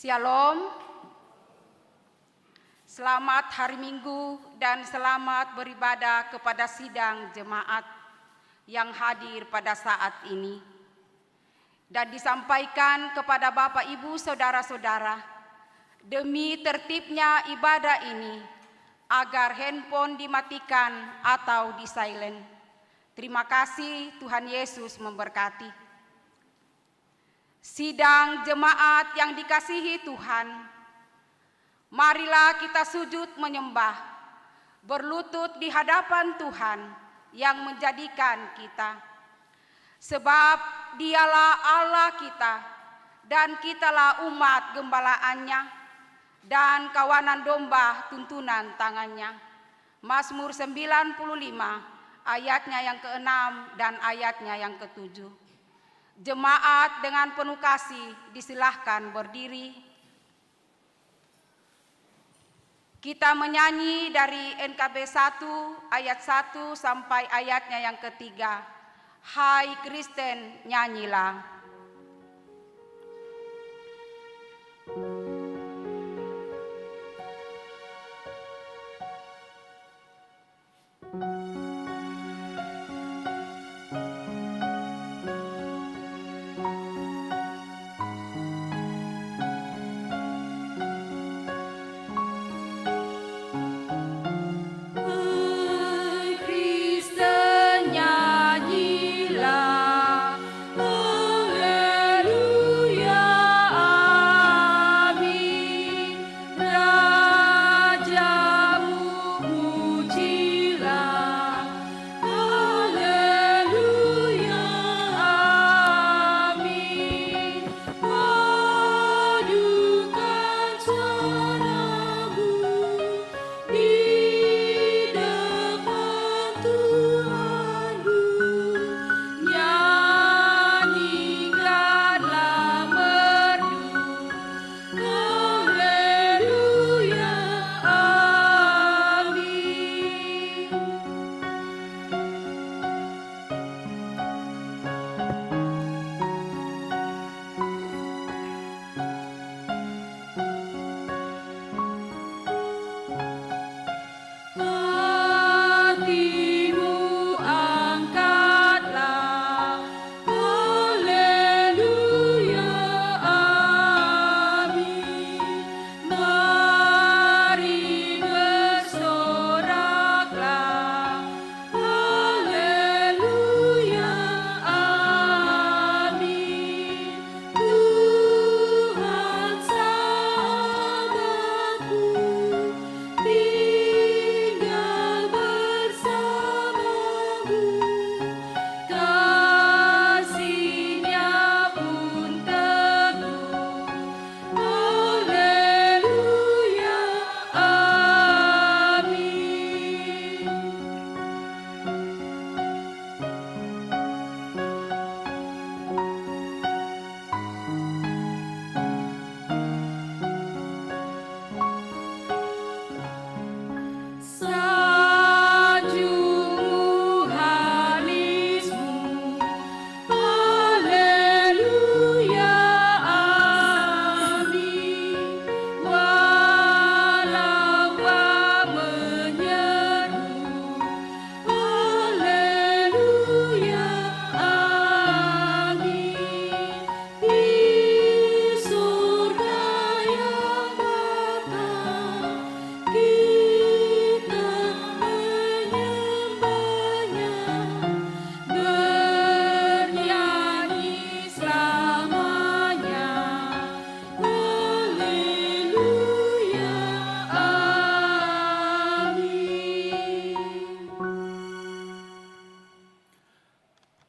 Shalom, selamat hari Minggu dan selamat beribadah kepada sidang jemaat yang hadir pada saat ini. Dan disampaikan kepada Bapak, Ibu, Saudara-saudara, demi tertibnya ibadah ini, agar handphone dimatikan atau di-silent. Terima kasih, Tuhan Yesus memberkati. Sidang jemaat yang dikasihi Tuhan, marilah kita sujud menyembah, berlutut di hadapan Tuhan yang menjadikan kita. Sebab Dialah Allah kita, dan kitalah umat gembalaannya, dan kawanan domba tuntunan tangannya. Mazmur 95 ayatnya yang ke-6 dan ayatnya yang ke-7. Jemaat dengan penuh kasih disilahkan berdiri. Kita menyanyi dari NKB 1 ayat 1 sampai ayatnya yang ketiga. Hai Kristen, nyanyilah.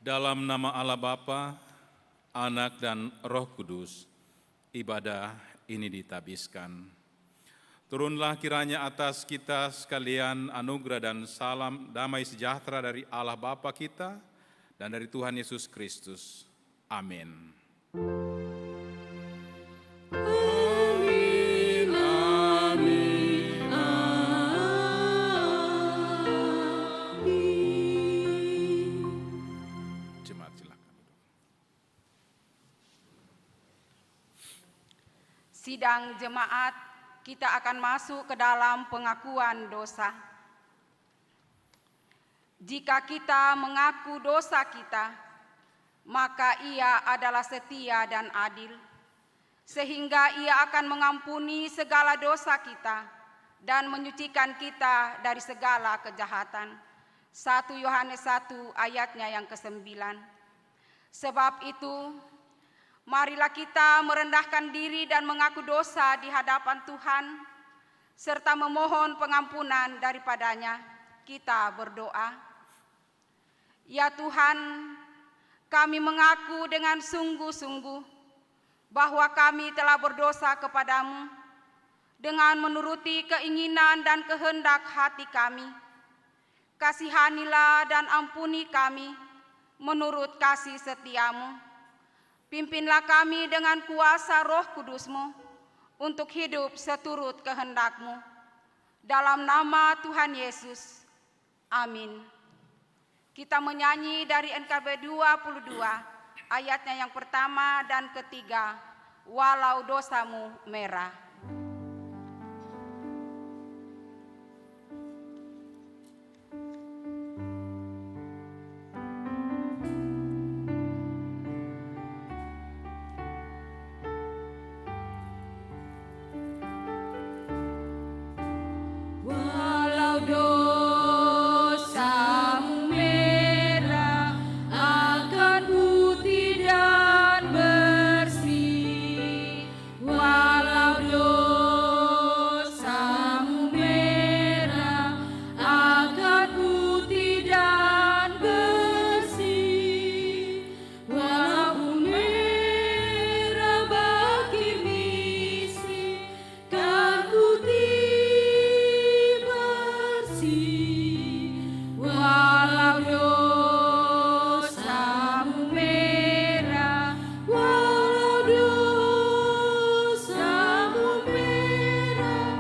Dalam nama Allah Bapa, Anak dan Roh Kudus, ibadah ini ditabiskan. Turunlah kiranya atas kita sekalian anugerah dan salam damai sejahtera dari Allah Bapa kita dan dari Tuhan Yesus Kristus. Amin. sidang jemaat, kita akan masuk ke dalam pengakuan dosa. Jika kita mengaku dosa kita, maka Ia adalah setia dan adil, sehingga Ia akan mengampuni segala dosa kita dan menyucikan kita dari segala kejahatan. 1 Yohanes 1 ayatnya yang ke-9. Sebab itu, marilah kita merendahkan diri dan mengaku dosa di hadapan Tuhan, serta memohon pengampunan daripadanya. Kita berdoa. Ya Tuhan, kami mengaku dengan sungguh-sungguh bahwa kami telah berdosa kepadamu dengan menuruti keinginan dan kehendak hati kami. Kasihanilah dan ampuni kami menurut kasih setiamu. Pimpinlah kami dengan kuasa Roh Kudus-Mu untuk hidup seturut kehendak-Mu. Dalam nama Tuhan Yesus, amin. Kita menyanyi dari NKB 22, ayatnya yang pertama dan ketiga, walau dosamu merah. Walau dosamu merah akan putih dan bersih. Walau dosamu merah akan putih dan bersih. Walaupun merah bagi misi, kan putih walau dosamu merah, walau dosamu merah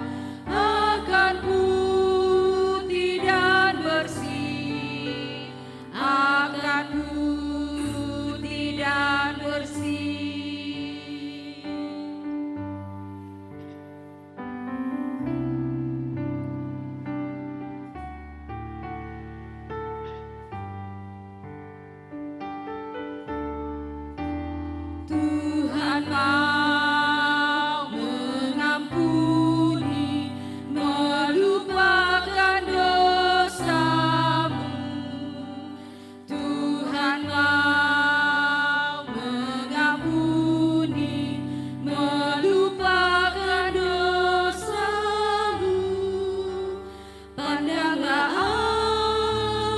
akan putih dan bersih, akan putih dan bersih. Tuhan mau mengampuni, melupakan dosamu. Tuhan mau mengampuni, melupakan dosamu. Pandanglah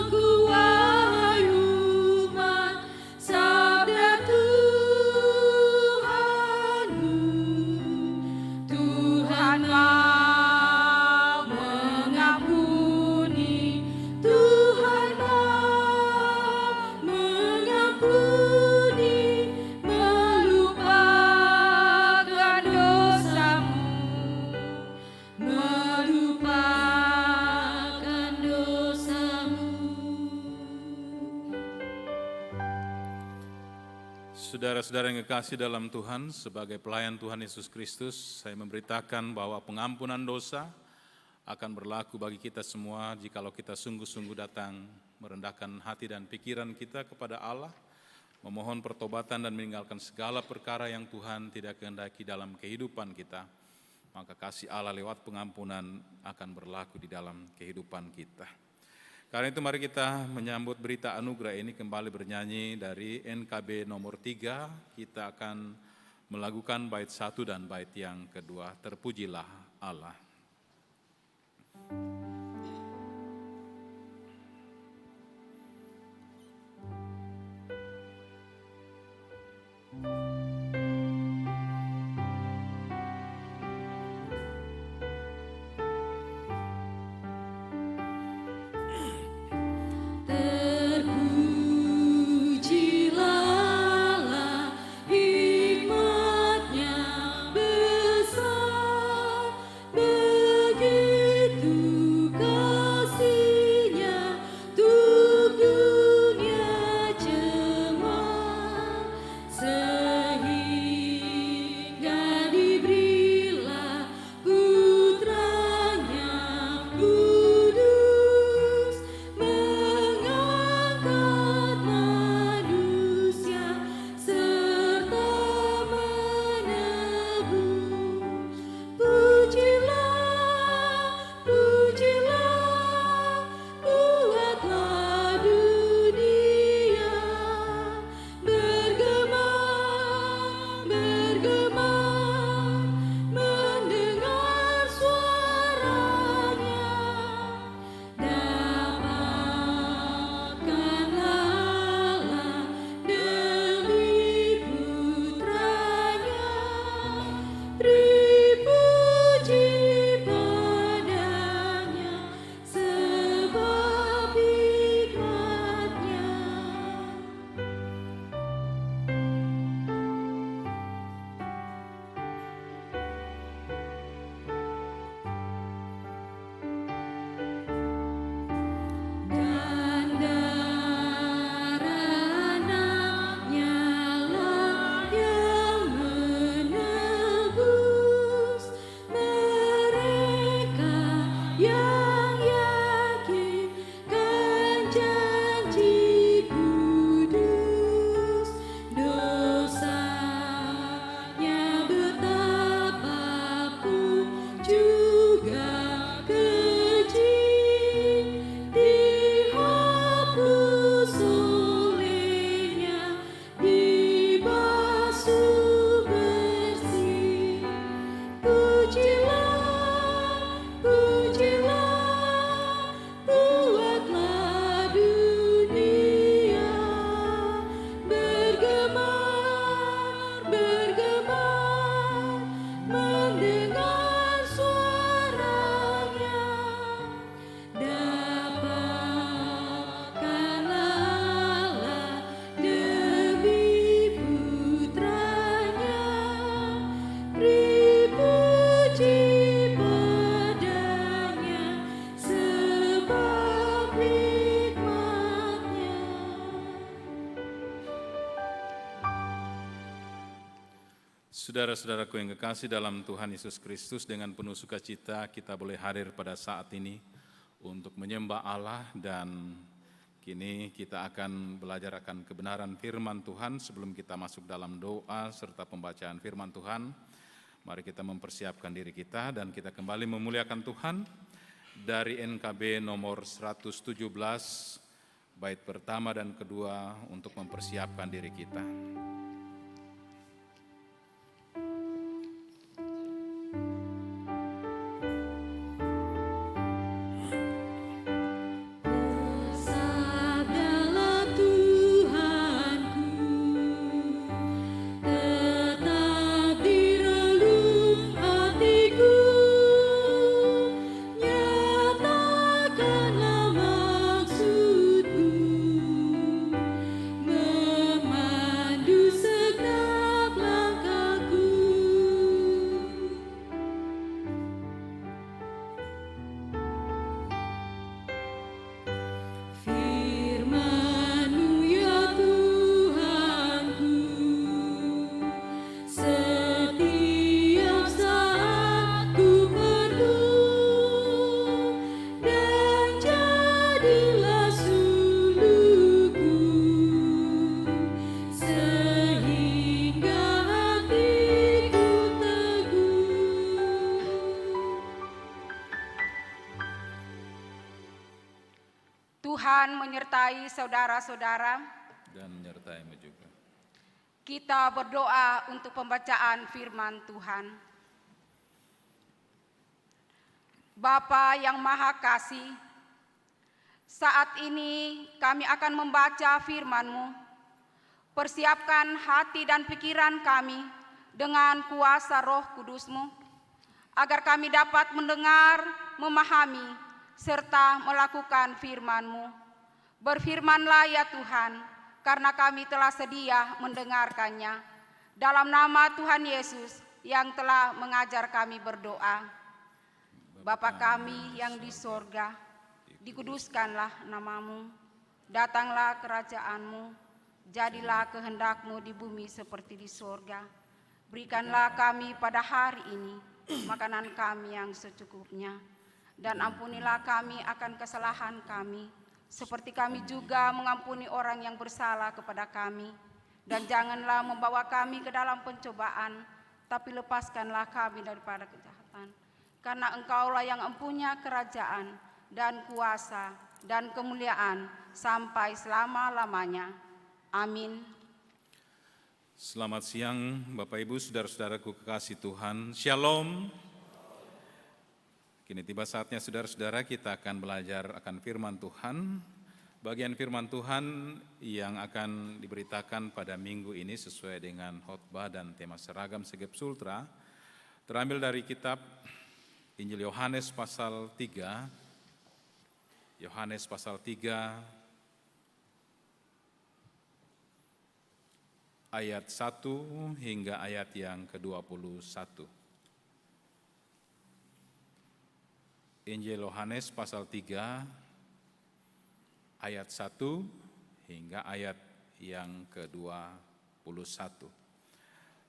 aku, wahai umat, sabda Tuhanmu. Tuhan mau mengampuni, Tuhan mau mengampuni, melupakan dosamu, melupakan dosamu. Saudara-saudara yang kekasih dalam Tuhan, sebagai pelayan Tuhan Yesus Kristus, saya memberitakan bahwa pengampunan dosa akan berlaku bagi kita semua jikalau kita sungguh-sungguh datang merendahkan hati dan pikiran kita kepada Allah, memohon pertobatan dan meninggalkan segala perkara yang Tuhan tidak kehendaki dalam kehidupan kita. Maka kasih Allah lewat pengampunan akan berlaku di dalam kehidupan kita. Karena itu mari kita menyambut berita anugerah ini kembali bernyanyi dari NKB nomor 3. Kita akan melakukan bait 1 dan bait yang kedua. Terpujilah Allah. Terpujilah hikmat-Nya besar, begitu kasih-Nya untuk dunia jemaat, sehingga Saudara-saudaraku yang kekasih dalam Tuhan Yesus Kristus, dengan penuh sukacita kita boleh hadir pada saat ini untuk menyembah Allah, dan kini kita akan belajar akan kebenaran firman Tuhan. Sebelum kita masuk dalam doa serta pembacaan firman Tuhan, mari kita mempersiapkan diri kita dan kita kembali memuliakan Tuhan dari NKB nomor 117 bait pertama dan kedua untuk mempersiapkan diri kita. Tuhan menyertai saudara-saudara. Dan menyertaimu juga. Kita berdoa untuk pembacaan firman Tuhan. Bapa yang Maha Kasih, saat ini kami akan membaca firman-Mu. Persiapkan hati dan pikiran kami dengan kuasa Roh Kudus-Mu, agar kami dapat mendengar, memahami, serta melakukan firman-Mu. Berfirmanlah ya Tuhan, karena kami telah sedia mendengarkannya. Dalam nama Tuhan Yesus yang telah mengajar kami berdoa. Bapa kami yang di sorga, dikuduskanlah nama-Mu, datanglah kerajaan-Mu, jadilah kehendak-Mu di bumi seperti di sorga. Berikanlah kami pada hari ini makanan kami yang secukupnya, dan ampunilah kami akan kesalahan kami, seperti kami juga mengampuni orang yang bersalah kepada kami. Dan janganlah membawa kami ke dalam pencobaan, tapi lepaskanlah kami daripada kejahatan. Karena Engkaulah yang mempunyai kerajaan dan kuasa dan kemuliaan sampai selama-lamanya. Amin. Selamat siang Bapak Ibu, saudara-saudaraku kekasih Tuhan. Shalom. Kini tiba saatnya saudara-saudara kita akan belajar akan firman Tuhan. Bagian firman Tuhan yang akan diberitakan pada minggu ini sesuai dengan khotbah dan tema seragam Segep Sultra terambil dari kitab Injil Yohanes pasal 3. Yohanes pasal 3 ayat 1 hingga ayat yang ke-21. Injil Yohanes pasal 3 ayat 1 hingga ayat yang ke-21.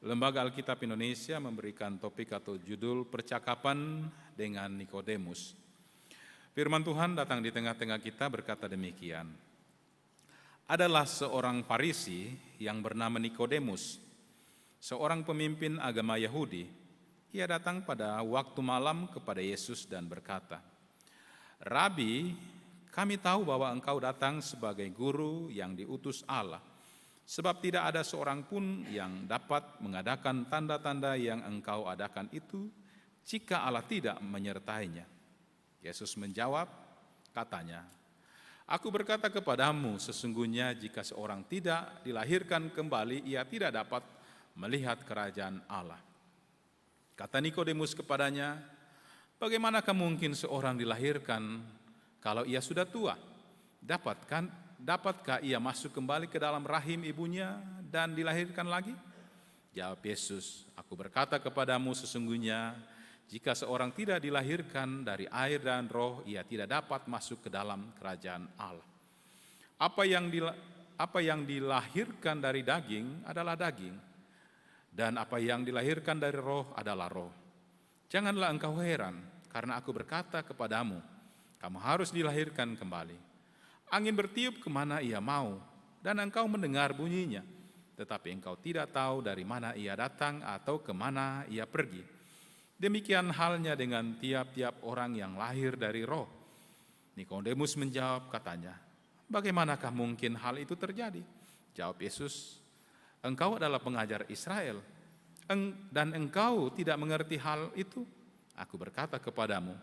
Lembaga Alkitab Indonesia memberikan topik atau judul Percakapan dengan Nikodemus. Firman Tuhan datang di tengah-tengah kita berkata demikian. Adalah seorang Farisi yang bernama Nikodemus, seorang pemimpin agama Yahudi. Ia datang pada waktu malam kepada Yesus dan berkata, "Rabi, kami tahu bahwa engkau datang sebagai guru yang diutus Allah, sebab tidak ada seorang pun yang dapat mengadakan tanda-tanda yang engkau adakan itu jika Allah tidak menyertainya." Yesus menjawab, katanya, "Aku berkata kepadamu, sesungguhnya jika seorang tidak dilahirkan kembali, ia tidak dapat melihat kerajaan Allah." Kata Nikodemus kepadanya, "Bagaimanakah mungkin seorang dilahirkan kalau ia sudah tua? Dapatkah ia masuk kembali ke dalam rahim ibunya dan dilahirkan lagi?" Jawab Yesus, "Aku berkata kepadamu, sesungguhnya jika seorang tidak dilahirkan dari air dan roh, ia tidak dapat masuk ke dalam kerajaan Allah. Apa yang dilahirkan dari daging adalah daging, Dan apa yang dilahirkan dari roh adalah roh. Janganlah engkau heran, karena aku berkata kepadamu, kamu harus dilahirkan kembali. Angin bertiup kemana ia mau, dan engkau mendengar bunyinya, tetapi engkau tidak tahu dari mana ia datang atau kemana ia pergi. Demikian halnya dengan tiap-tiap orang yang lahir dari roh. Nikodemus menjawab katanya, bagaimanakah mungkin hal itu terjadi? Jawab Yesus, engkau adalah pengajar Israel, dan engkau tidak mengerti hal itu? Aku berkata kepadamu,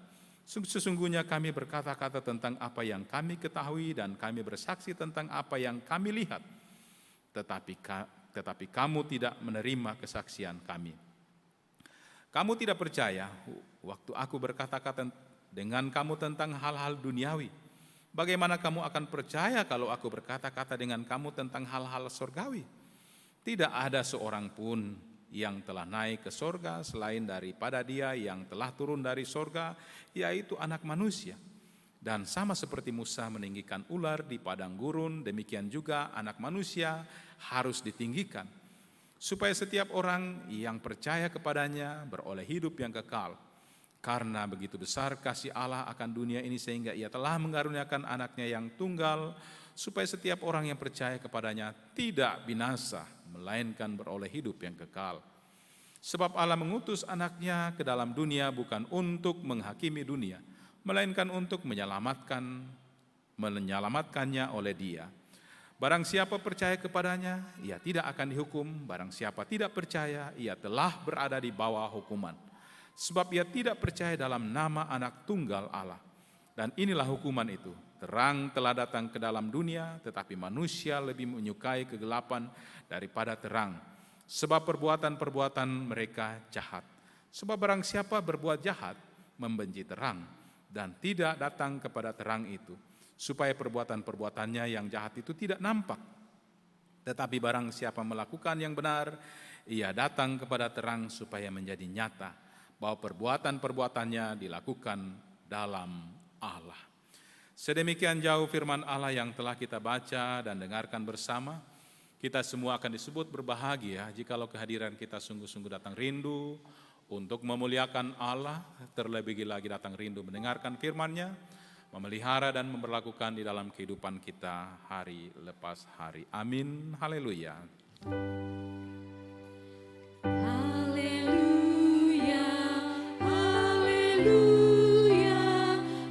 sesungguhnya kami berkata-kata tentang apa yang kami ketahui dan kami bersaksi tentang apa yang kami lihat. Tetapi kamu tidak menerima kesaksian kami. Kamu tidak percaya waktu aku berkata-kata dengan kamu tentang hal-hal duniawi. Bagaimana kamu akan percaya kalau aku berkata-kata dengan kamu tentang hal-hal surgawi? Tidak ada seorang pun yang telah naik ke sorga selain daripada Dia yang telah turun dari sorga, yaitu Anak Manusia. Dan sama seperti Musa meninggikan ular di padang gurun, demikian juga Anak Manusia harus ditinggikan, supaya setiap orang yang percaya kepadanya beroleh hidup yang kekal. Karena begitu besar kasih Allah akan dunia ini sehingga Ia telah mengaruniakan anaknya yang tunggal, supaya setiap orang yang percaya kepadanya tidak binasa, melainkan beroleh hidup yang kekal. Sebab Allah mengutus anaknya ke dalam dunia bukan untuk menghakimi dunia, melainkan untuk menyelamatkannya oleh Dia. Barang siapa percaya kepadanya, ia tidak akan dihukum. Barang siapa tidak percaya, ia telah berada di bawah hukuman. Sebab ia tidak percaya dalam nama Anak Tunggal Allah. Dan inilah hukuman itu, terang telah datang ke dalam dunia, tetapi manusia lebih menyukai kegelapan daripada terang, sebab perbuatan-perbuatan mereka jahat. Sebab barang siapa berbuat jahat, membenci terang, dan tidak datang kepada terang itu, supaya perbuatan-perbuatannya yang jahat itu tidak nampak. Tetapi barang siapa melakukan yang benar, ia datang kepada terang supaya menjadi nyata bahwa perbuatan-perbuatannya dilakukan dalam Allah. Sedemikian jauh firman Allah yang telah kita baca dan dengarkan bersama. Kita semua akan disebut berbahagia jikalau kehadiran kita sungguh-sungguh datang rindu untuk memuliakan Allah, terlebih lagi datang rindu mendengarkan firman-Nya, memelihara dan memperlakukan di dalam kehidupan kita hari lepas hari. Amin. Haleluya. Haleluya, haleluya,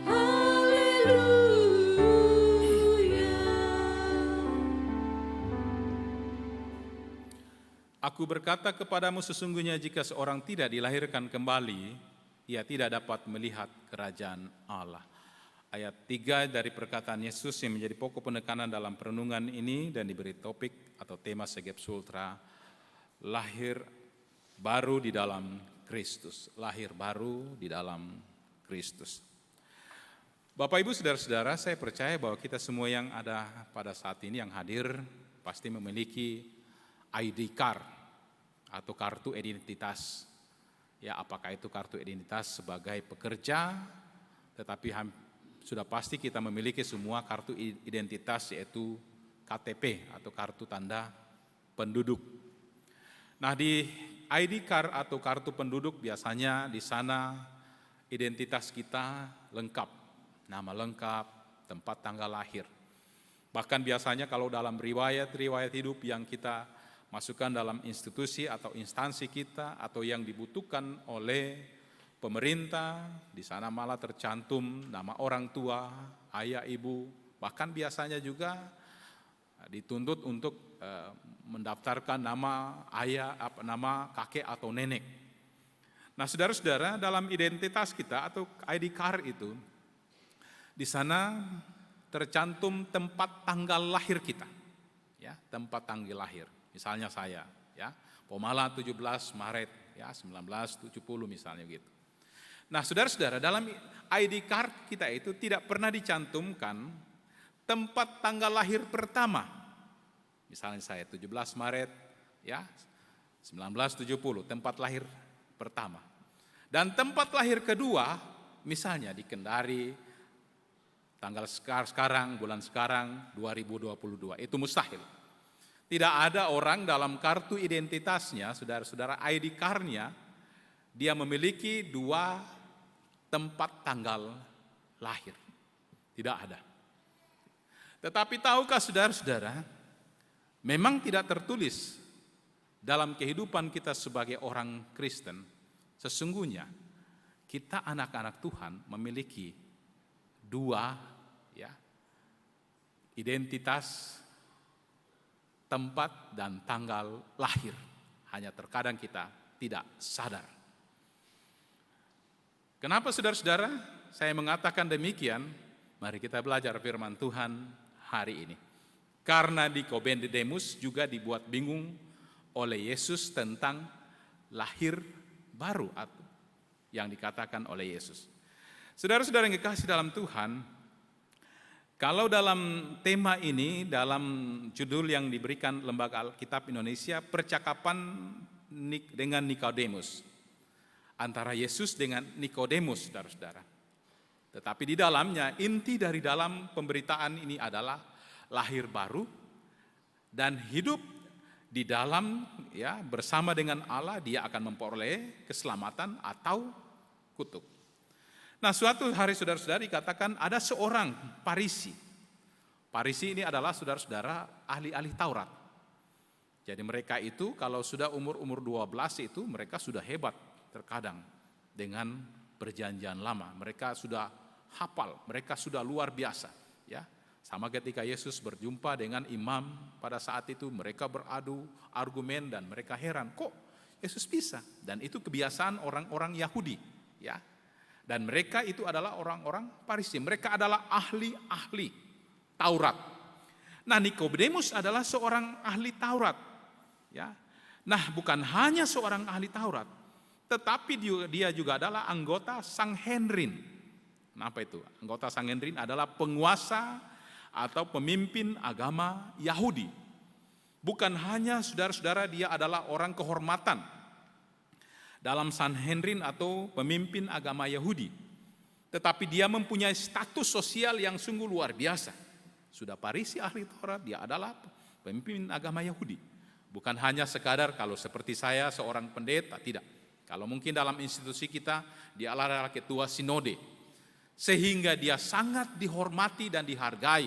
haleluya. Aku berkata kepadamu, sesungguhnya jika seorang tidak dilahirkan kembali, ia tidak dapat melihat kerajaan Allah. Ayat 3 dari perkataan Yesus yang menjadi pokok penekanan dalam perenungan ini dan diberi topik atau tema Segep Sultra, lahir baru di dalam Kristus. Lahir baru di dalam Kristus. Bapak Ibu saudara-saudara, saya percaya bahwa kita semua yang ada pada saat ini yang hadir pasti memiliki ID card atau kartu identitas. Ya, apakah itu kartu identitas sebagai pekerja, tetapi sudah pasti kita memiliki semua kartu identitas, yaitu KTP atau kartu tanda penduduk. Nah, di ID card atau kartu penduduk biasanya di sana identitas kita lengkap, nama lengkap, tempat tanggal lahir. Bahkan biasanya kalau dalam riwayat hidup yang kita masukkan dalam institusi atau instansi kita atau yang dibutuhkan oleh pemerintah, di sana malah tercantum nama orang tua, ayah, ibu, bahkan biasanya juga dituntut untuk mendaftarkan nama ayah, nama kakek atau nenek. Nah, saudara-saudara, dalam identitas kita atau ID card itu, di sana tercantum tempat tanggal lahir kita, ya, tempat tanggal lahir. Misalnya saya, ya, Pomala 17 Maret, ya, 1970 misalnya gitu. Nah, saudara-saudara, dalam ID card kita itu tidak pernah dicantumkan tempat tanggal lahir pertama. Misalnya saya 17 Maret, ya, 1970, tempat lahir pertama. Dan tempat lahir kedua, misalnya di Kendari, tanggal sekarang, bulan sekarang, 2022, itu mustahil. Tidak ada orang dalam kartu identitasnya, saudara-saudara, ID card-nya, dia memiliki 2 tempat tanggal lahir. Tidak ada. Tetapi tahukah saudara-saudara, memang tidak tertulis dalam kehidupan kita sebagai orang Kristen, sesungguhnya kita anak-anak Tuhan memiliki 2 identitas, tempat dan tanggal lahir. Hanya terkadang kita tidak sadar. Kenapa saudara-saudara saya mengatakan demikian? Mari kita belajar firman Tuhan hari ini. Karena Nikodemus juga dibuat bingung oleh Yesus tentang lahir baru atau yang dikatakan oleh Yesus. Saudara-saudara yang dikasih dalam Tuhan, kalau dalam tema ini, dalam judul yang diberikan Lembaga Alkitab Indonesia, percakapan dengan Nikodemus, antara Yesus dengan Nikodemus, saudara-saudara. Tetapi di dalamnya, inti dari dalam pemberitaan ini adalah lahir baru dan hidup di dalam bersama dengan Allah, dia akan memperoleh keselamatan atau kutuk. Nah, suatu hari saudara-saudara dikatakan ada seorang Farisi. Farisi ini adalah saudara-saudara ahli-ahli Taurat. Jadi mereka itu kalau sudah umur 12 itu mereka sudah hebat terkadang dengan perjanjian lama. Mereka sudah hafal, mereka sudah luar biasa. Ya, sama ketika Yesus berjumpa dengan imam pada saat itu mereka beradu argumen dan mereka heran, kok Yesus bisa? Dan itu kebiasaan orang-orang Yahudi. Ya. Dan mereka itu adalah orang-orang Farisi. Mereka adalah ahli-ahli Taurat. Nah, Nikodemus adalah seorang ahli Taurat. Ya. Nah, bukan hanya seorang ahli Taurat, tetapi dia juga adalah anggota Sanhedrin. Apa itu? Anggota Sanhedrin adalah penguasa atau pemimpin agama Yahudi. Bukan hanya saudara-saudara dia adalah orang kehormatan dalam Sanhedrin atau pemimpin agama Yahudi, tetapi dia mempunyai status sosial yang sungguh luar biasa. Sudah Farisi ahli Taurat, dia adalah pemimpin agama Yahudi. Bukan hanya sekadar kalau seperti saya seorang pendeta, tidak. Kalau mungkin dalam institusi kita, dia adalah ketua sinode, sehingga dia sangat dihormati dan dihargai.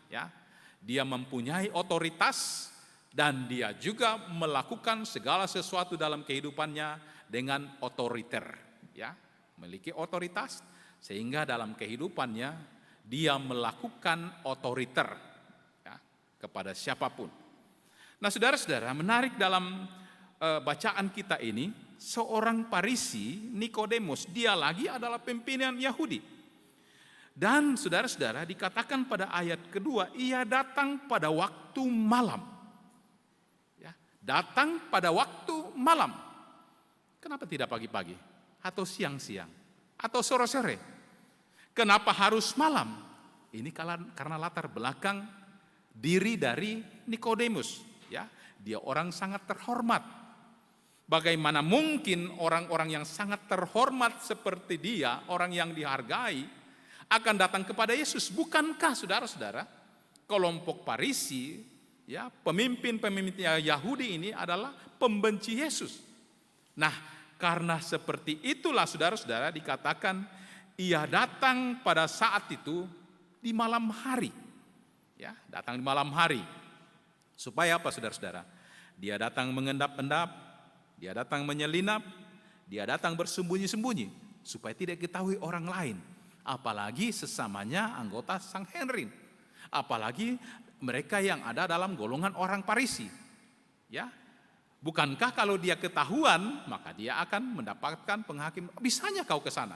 Ya, dia mempunyai otoritas dan dia juga melakukan segala sesuatu dalam kehidupannya dengan otoriter, ya, memiliki otoritas sehingga dalam kehidupannya dia melakukan otoriter ya, kepada siapapun. Nah, saudara-saudara, menarik dalam bacaan kita ini, seorang Farisi Nikodemus, dia lagi adalah pimpinan Yahudi. Dan saudara-saudara dikatakan pada ayat kedua, ia datang pada waktu malam. Ya, datang pada waktu malam. Kenapa tidak pagi-pagi? Atau siang-siang? Atau sore-sore? Kenapa harus malam? Ini karena latar belakang diri dari Nikodemus. Ya, dia orang sangat terhormat. Bagaimana mungkin orang-orang yang sangat terhormat seperti dia, orang yang dihargai, akan datang kepada Yesus? Bukankah saudara-saudara, kelompok Farisi, ya, pemimpin-pemimpin Yahudi ini adalah pembenci Yesus? Nah, karena seperti itulah saudara-saudara dikatakan ia datang pada saat itu di malam hari. Ya, datang di malam hari. Supaya apa saudara-saudara? Dia datang mengendap-endap, dia datang menyelinap, dia datang bersembunyi-sembunyi supaya tidak diketahui orang lain, apalagi sesamanya anggota Sanhedrin, apalagi mereka yang ada dalam golongan orang Farisi. Ya. Bukankah kalau dia ketahuan, maka dia akan mendapatkan penghakim. Bisanya kau ke sana.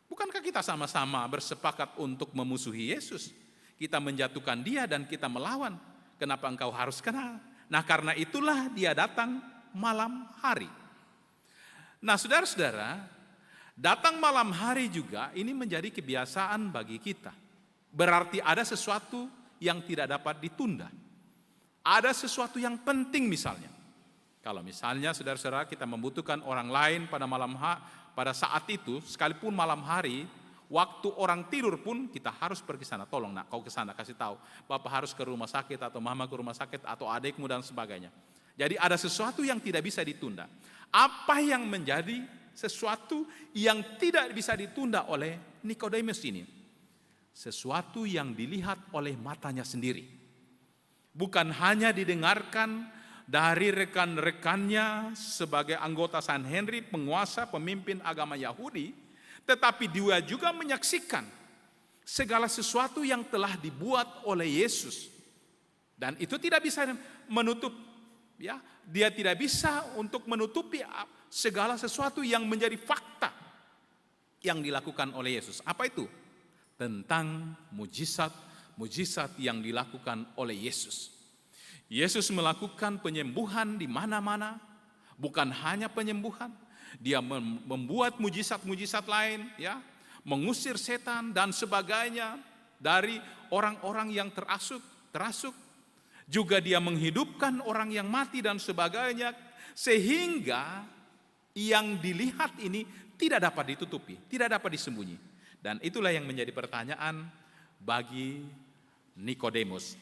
Bukankah kita sama-sama bersepakat untuk memusuhi Yesus? Kita menjatuhkan dia dan kita melawan. Kenapa engkau harus kenal? Nah, karena itulah dia datang malam hari. Nah, saudara-saudara, datang malam hari juga ini menjadi kebiasaan bagi kita. Berarti ada sesuatu yang tidak dapat ditunda. Ada sesuatu yang penting misalnya. Kalau misalnya saudara-saudara kita membutuhkan orang lain pada saat itu, sekalipun malam hari, Waktu orang tidur pun kita harus pergi sana. Tolong nak, kau ke sana kasih tahu. Bapak harus ke rumah sakit atau mama ke rumah sakit atau adikmu dan sebagainya. Jadi ada sesuatu yang tidak bisa ditunda. Apa yang menjadi sesuatu yang tidak bisa ditunda oleh Nikodemus ini? Sesuatu yang dilihat oleh matanya sendiri. Bukan hanya didengarkan dari rekan-rekannya sebagai anggota Sanhedrin, penguasa, pemimpin agama Yahudi, tetapi dia juga menyaksikan segala sesuatu yang telah dibuat oleh Yesus. Dan itu tidak bisa menutup, ya, dia tidak bisa untuk menutupi segala sesuatu yang menjadi fakta yang dilakukan oleh Yesus. Apa itu? Tentang mujizat yang dilakukan oleh Yesus. Yesus melakukan penyembuhan di mana-mana, bukan hanya penyembuhan, dia membuat mujizat-mujizat lain, ya, mengusir setan dan sebagainya dari orang-orang yang terasuk. Juga dia menghidupkan orang yang mati dan sebagainya, sehingga yang dilihat ini tidak dapat ditutupi, tidak dapat disembunyi. Dan itulah yang menjadi pertanyaan bagi Nikodemus.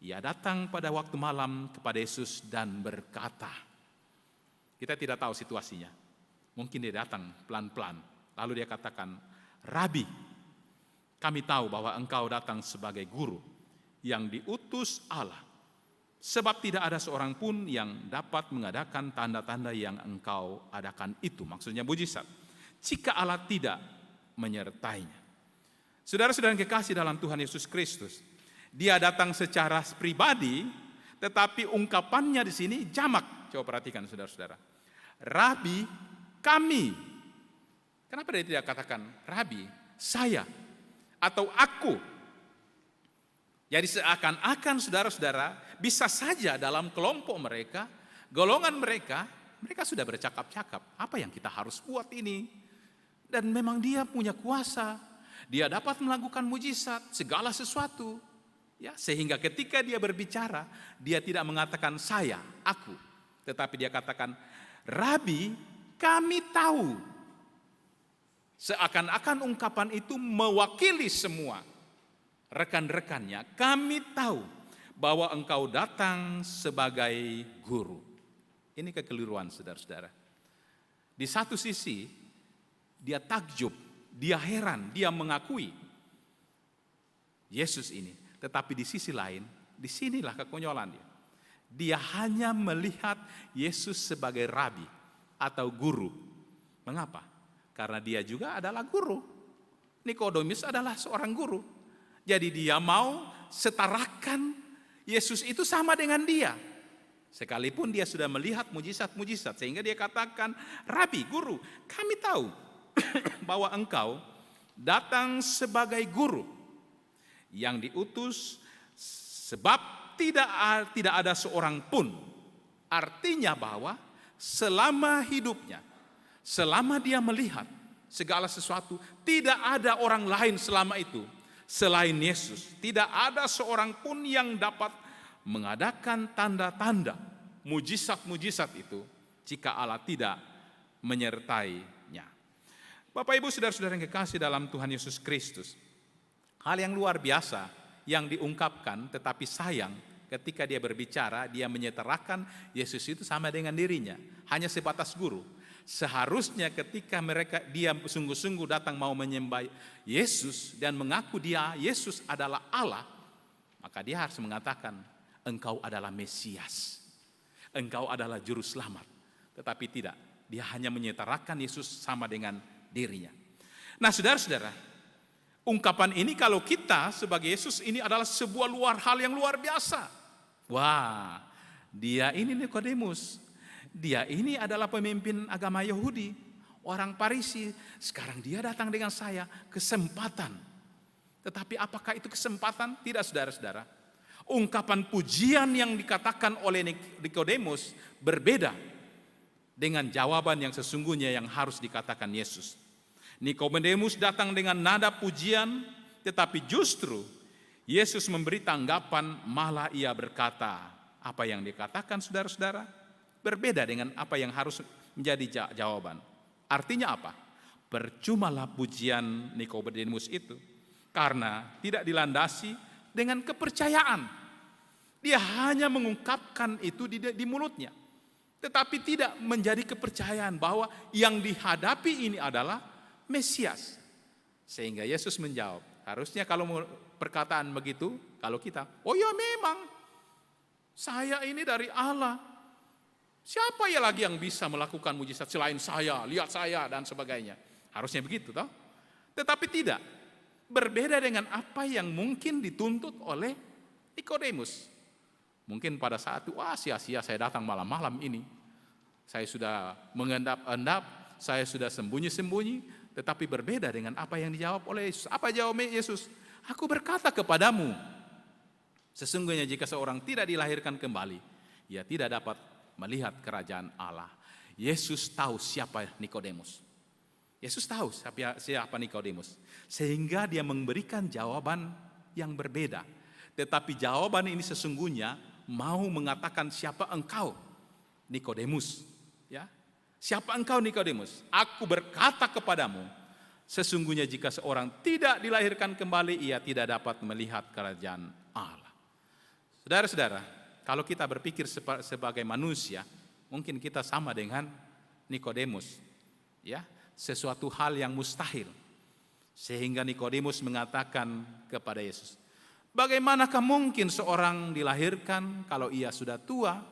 Ia datang pada waktu malam kepada Yesus dan berkata, kita tidak tahu situasinya. Mungkin dia datang pelan-pelan, lalu dia katakan, Rabi, kami tahu bahwa engkau datang sebagai guru yang diutus Allah. Sebab tidak ada seorang pun yang dapat mengadakan tanda-tanda yang engkau adakan itu. Maksudnya mujizat. Jika Allah tidak menyertainya. Saudara-saudara yang kekasih dalam Tuhan Yesus Kristus, dia datang secara pribadi, tetapi ungkapannya di sini jamak. Coba perhatikan saudara-saudara. Rabi, kami. Kenapa dia tidak katakan Rabi, saya, atau aku? Jadi seakan-akan saudara-saudara bisa saja dalam kelompok mereka, golongan mereka sudah bercakap-cakap. Apa yang kita harus buat ini? Dan memang dia punya kuasa. Dia dapat melakukan mujizat, segala sesuatu. Ya, sehingga ketika dia berbicara, dia tidak mengatakan saya, aku. Tetapi dia katakan, Rabi, kami tahu. Seakan-akan ungkapan itu mewakili semua rekan-rekannya. Kami tahu bahwa engkau datang sebagai guru. Ini kekeliruan saudara-saudara. Di satu sisi, dia takjub, dia heran, dia mengakui Yesus ini. Tetapi di sisi lain, disinilah kekonyolan dia. Dia hanya melihat Yesus sebagai rabi atau guru. Mengapa? Karena dia juga adalah guru. Nikodemus adalah seorang guru. Jadi dia mau setarakan Yesus itu sama dengan dia. Sekalipun dia sudah melihat mujizat-mujizat. Sehingga dia katakan, Rabi, guru, kami tahu bahwa engkau datang sebagai guru yang diutus sebab tidak ada seorang pun. Artinya bahwa selama hidupnya, selama dia melihat segala sesuatu, tidak ada orang lain selama itu selain Yesus. Tidak ada seorang pun yang dapat mengadakan tanda-tanda, mujizat-mujizat itu jika Allah tidak menyertainya. Bapak Ibu saudara-saudara yang kekasih dalam Tuhan Yesus Kristus, hal yang luar biasa yang diungkapkan, tetapi sayang ketika dia berbicara, dia menyetarakan Yesus itu sama dengan dirinya, hanya sebatas guru. Seharusnya ketika dia sungguh-sungguh datang mau menyembah Yesus dan mengaku dia Yesus adalah Allah, maka dia harus mengatakan, engkau adalah Mesias, engkau adalah juru selamat. Tetapi tidak, dia hanya menyetarakan Yesus sama dengan dirinya. Nah saudara-saudara, ungkapan ini kalau kita sebagai Yesus ini adalah sebuah hal yang luar biasa. Wah, dia ini Nikodemus. Dia ini adalah pemimpin agama Yahudi, orang Farisi. Sekarang dia datang dengan saya, kesempatan. Tetapi apakah itu kesempatan? Tidak saudara-saudara. Ungkapan pujian yang dikatakan oleh Nikodemus berbeda dengan jawaban yang sesungguhnya yang harus dikatakan Yesus. Nikodemus datang dengan nada pujian, tetapi justru Yesus memberi tanggapan, malah ia berkata, apa yang dikatakan saudara-saudara berbeda dengan apa yang harus menjadi jawaban. Artinya apa? percumalah pujian Nikodemus itu, karena tidak dilandasi dengan kepercayaan. Dia hanya mengungkapkan itu di mulutnya, tetapi tidak menjadi kepercayaan bahwa yang dihadapi ini adalah Mesias. Sehingga Yesus menjawab, harusnya kalau perkataan begitu, kalau kita, oh ya memang, saya ini dari Allah. Siapa ya lagi yang bisa melakukan mujizat selain saya, lihat saya dan sebagainya. Harusnya begitu toh. Tetapi tidak. Berbeda dengan apa yang mungkin dituntut oleh Nikodemus. Mungkin pada saat itu, wah sia-sia saya datang malam-malam ini. Saya sudah mengendap-endap, saya sudah sembunyi-sembunyi. Tetapi berbeda dengan apa yang dijawab oleh Yesus. Apa jawab Yesus? Aku berkata kepadamu, sesungguhnya jika seorang tidak dilahirkan kembali, ia tidak dapat melihat kerajaan Allah. Yesus tahu siapa Nikodemus. Yesus tahu siapa Nikodemus. Sehingga dia memberikan jawaban yang berbeda. Tetapi jawaban ini sesungguhnya mau mengatakan siapa engkau Nikodemus. Ya, siapa engkau Nikodemus? Aku berkata kepadamu, sesungguhnya jika seorang tidak dilahirkan kembali, ia tidak dapat melihat kerajaan Allah. Saudara-saudara, kalau kita berpikir sebagai manusia, mungkin kita sama dengan Nikodemus. Ya, sesuatu hal yang mustahil. Sehingga Nikodemus mengatakan kepada Yesus, bagaimanakah mungkin seorang dilahirkan kalau ia sudah tua?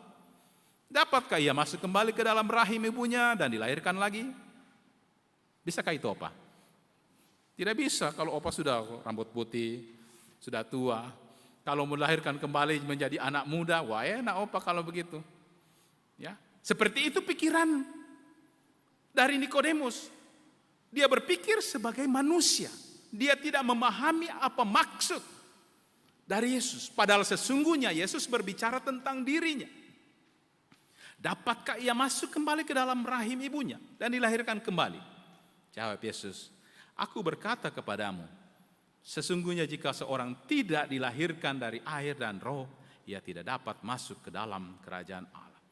Dapatkah ia masuk kembali ke dalam rahim ibunya dan dilahirkan lagi? Bisakah itu opa? Tidak bisa kalau opa sudah rambut putih, sudah tua. Kalau melahirkan kembali menjadi anak muda, wah enak opa kalau begitu. Ya, seperti itu pikiran dari Nikodemus. Dia berpikir sebagai manusia. Dia tidak memahami apa maksud dari Yesus. Padahal sesungguhnya Yesus berbicara tentang dirinya. Dapatkah ia masuk kembali ke dalam rahim ibunya dan dilahirkan kembali? Jawab Yesus, aku berkata kepadamu, sesungguhnya jika seorang tidak dilahirkan dari air dan roh, ia tidak dapat masuk ke dalam kerajaan Allah.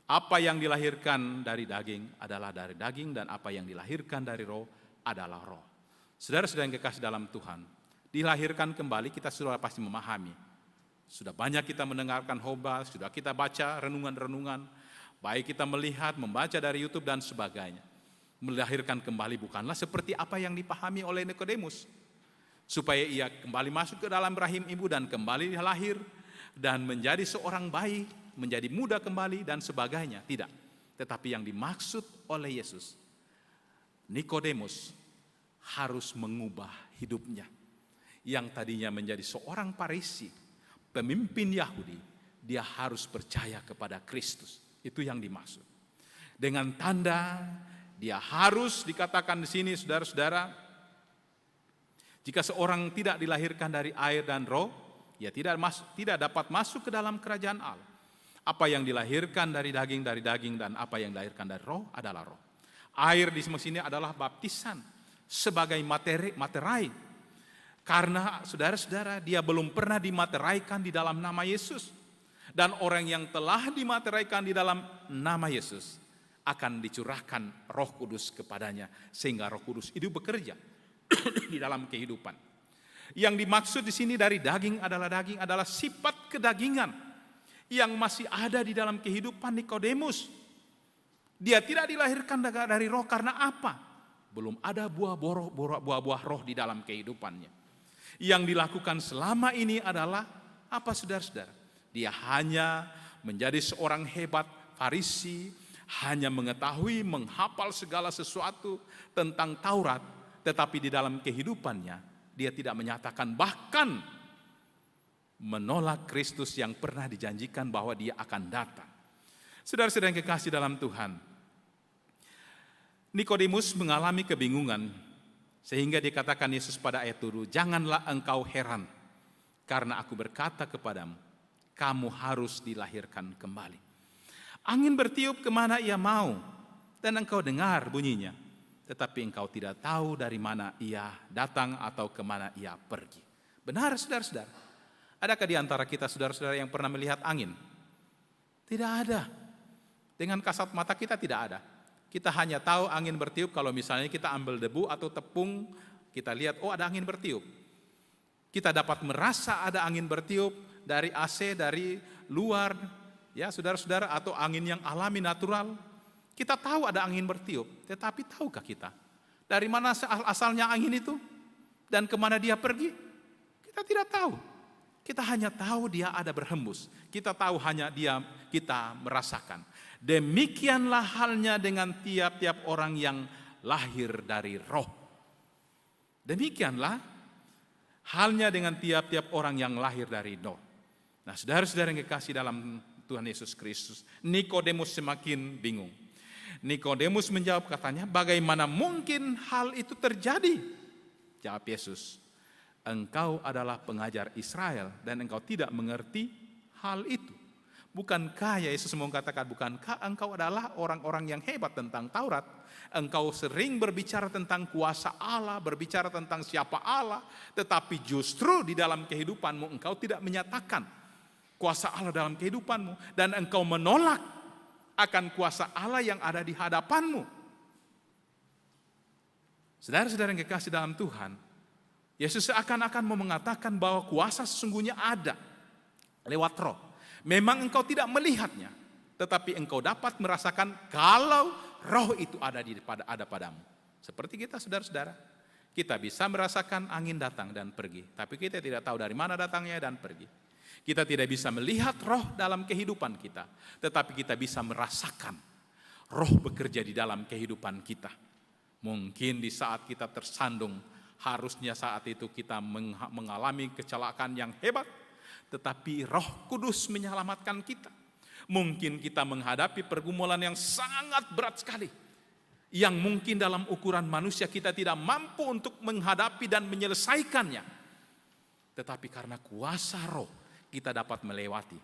Apa yang dilahirkan dari daging adalah dari daging, dan apa yang dilahirkan dari roh adalah roh. Saudara-saudara yang kekasih dalam Tuhan, dilahirkan kembali kita sudah pasti memahami. Sudah banyak kita mendengarkan khotbah, sudah kita baca renungan-renungan, baik kita melihat, membaca dari YouTube dan sebagainya. Melahirkan kembali bukanlah seperti apa yang dipahami oleh Nikodemus. Supaya ia kembali masuk ke dalam rahim ibu dan kembali lahir dan menjadi seorang bayi, menjadi muda kembali dan sebagainya. Tidak. Tetapi yang dimaksud oleh Yesus, Nikodemus harus mengubah hidupnya. Yang tadinya menjadi seorang Farisi, pemimpin Yahudi, dia harus percaya kepada Kristus. Itu yang dimaksud. Dengan tanda dia harus dikatakan di sini, saudara-saudara, jika seorang tidak dilahirkan dari air dan roh, ia tidak dapat masuk ke dalam kerajaan Allah. Apa yang dilahirkan dari daging, dan apa yang dilahirkan dari roh adalah roh. Air di sini adalah baptisan sebagai materai. Karena saudara-saudara, dia belum pernah dimateraikan di dalam nama Yesus. Dan orang yang telah dimateraikan di dalam nama Yesus akan dicurahkan Roh Kudus kepadanya, sehingga Roh Kudus itu bekerja di dalam kehidupan. Yang dimaksud di sini dari daging adalah sifat kedagingan yang masih ada di dalam kehidupan Nikodemus. Dia tidak dilahirkan dari roh karena apa? Belum ada buah-buah roh di dalam kehidupannya. Yang dilakukan selama ini adalah apa, saudara-saudara? Dia hanya menjadi seorang hebat Farisi, hanya mengetahui, menghafal segala sesuatu tentang Taurat, tetapi di dalam kehidupannya dia tidak menyatakan, bahkan menolak Kristus yang pernah dijanjikan bahwa dia akan datang. Saudara-saudara yang kekasih dalam Tuhan, Nikodemus mengalami kebingungan sehingga dikatakan Yesus pada ayat 7, janganlah engkau heran karena aku berkata kepadamu, kamu harus dilahirkan kembali. Angin bertiup kemana ia mau dan engkau dengar bunyinya, tetapi engkau tidak tahu dari mana ia datang atau kemana ia pergi. Benar, saudara-saudara? Adakah di antara kita saudara-saudara yang pernah melihat angin? Tidak ada. Dengan kasat mata kita tidak ada. Kita hanya tahu angin bertiup kalau misalnya kita ambil debu atau tepung, kita lihat, oh ada angin bertiup. Kita dapat merasa ada angin bertiup dari AC, dari luar, ya saudara-saudara, atau angin yang alami natural. Kita tahu ada angin bertiup, tetapi tahukah kita dari mana asalnya angin itu dan kemana dia pergi? Kita tidak tahu. Kita hanya tahu dia ada berhembus. Kita tahu hanya dia, kita merasakan. Demikianlah halnya dengan tiap-tiap orang yang lahir dari roh. Demikianlah halnya dengan tiap-tiap orang yang lahir dari roh. Nah, saudara-saudara yang kekasih dalam Tuhan Yesus Kristus, Nikodemus semakin bingung. Nikodemus menjawab, katanya, bagaimana mungkin hal itu terjadi? Jawab Yesus, engkau adalah pengajar Israel dan engkau tidak mengerti hal itu. Bukankah Yesus mengatakan, bukankah engkau adalah orang-orang yang hebat tentang Taurat? Engkau sering berbicara tentang kuasa Allah, berbicara tentang siapa Allah, tetapi justru di dalam kehidupanmu engkau tidak menyatakan kuasa Allah dalam kehidupanmu, dan engkau menolak akan kuasa Allah yang ada di hadapanmu. Saudara-saudara yang kekasih dalam Tuhan, Yesus seakan-akan mau mengatakan bahwa kuasa sesungguhnya ada lewat roh. Memang engkau tidak melihatnya, tetapi engkau dapat merasakan kalau roh itu ada padamu. Seperti kita, saudara-saudara, kita bisa merasakan angin datang dan pergi, tapi kita tidak tahu dari mana datangnya dan pergi. Kita tidak bisa melihat roh dalam kehidupan kita, tetapi kita bisa merasakan roh bekerja di dalam kehidupan kita. Mungkin di saat kita tersandung, harusnya saat itu kita mengalami kecelakaan yang hebat, tetapi Roh Kudus menyelamatkan kita. Mungkin kita menghadapi pergumulan yang sangat berat sekali, yang mungkin dalam ukuran manusia kita tidak mampu untuk menghadapi dan menyelesaikannya. Tetapi karena kuasa roh kita dapat melewati.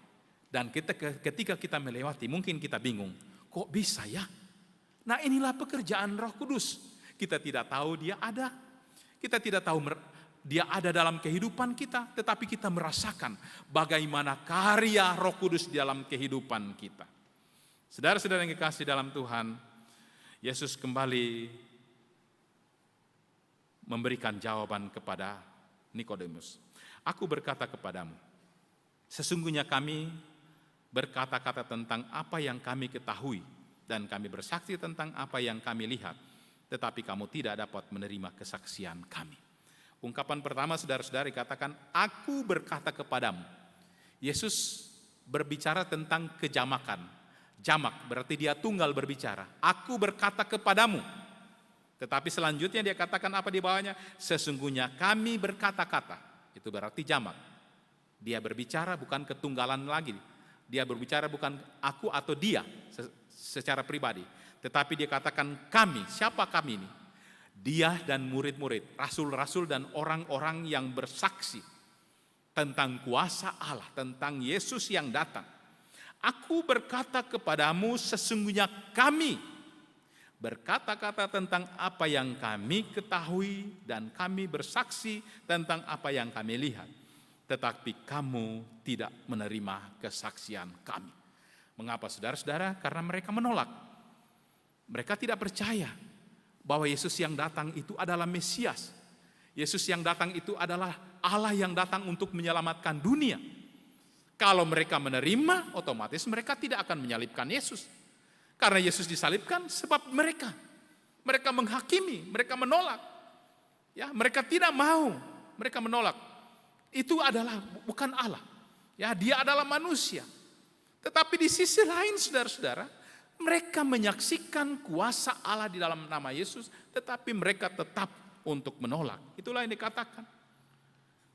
Dan ketika kita melewati, mungkin kita bingung, kok bisa ya? Nah, inilah pekerjaan Roh Kudus. Kita tidak tahu dia ada. Kita tidak tahu dia ada dalam kehidupan kita, tetapi kita merasakan bagaimana karya Roh Kudus di dalam kehidupan kita. Saudara-saudara yang kekasih dalam Tuhan, Yesus kembali memberikan jawaban kepada Nikodemus. Aku berkata kepadamu, sesungguhnya kami berkata-kata tentang apa yang kami ketahui dan kami bersaksi tentang apa yang kami lihat, tetapi kamu tidak dapat menerima kesaksian kami. Ungkapan pertama, saudara-saudara, katakan, aku berkata kepadamu. Yesus berbicara tentang kejamakan. Jamak berarti dia tunggal berbicara. Aku berkata kepadamu. Tetapi selanjutnya dia katakan apa di bawahnya? Sesungguhnya kami berkata-kata. Itu berarti jamak. Dia berbicara bukan ketunggalan lagi. Dia berbicara bukan aku atau dia secara pribadi. Tetapi dia katakan kami. Siapa kami ini? Dia dan murid-murid, rasul-rasul dan orang-orang yang bersaksi tentang kuasa Allah, tentang Yesus yang datang. Aku berkata kepadamu, sesungguhnya kami berkata-kata tentang apa yang kami ketahui dan kami bersaksi tentang apa yang kami lihat. Tetapi kamu tidak menerima kesaksian kami. Mengapa, saudara-saudara? Karena mereka menolak. Mereka tidak percaya bahwa Yesus yang datang itu adalah Mesias. Yesus yang datang itu adalah Allah yang datang untuk menyelamatkan dunia. Kalau mereka menerima, otomatis mereka tidak akan menyalibkan Yesus. Karena Yesus disalibkan sebab mereka menghakimi, mereka menolak. Ya, mereka tidak mau, mereka menolak. Itu adalah bukan Allah. Ya, dia adalah manusia. Tetapi di sisi lain, saudara-saudara, mereka menyaksikan kuasa Allah di dalam nama Yesus, tetapi mereka tetap untuk menolak. Itulah yang dikatakan.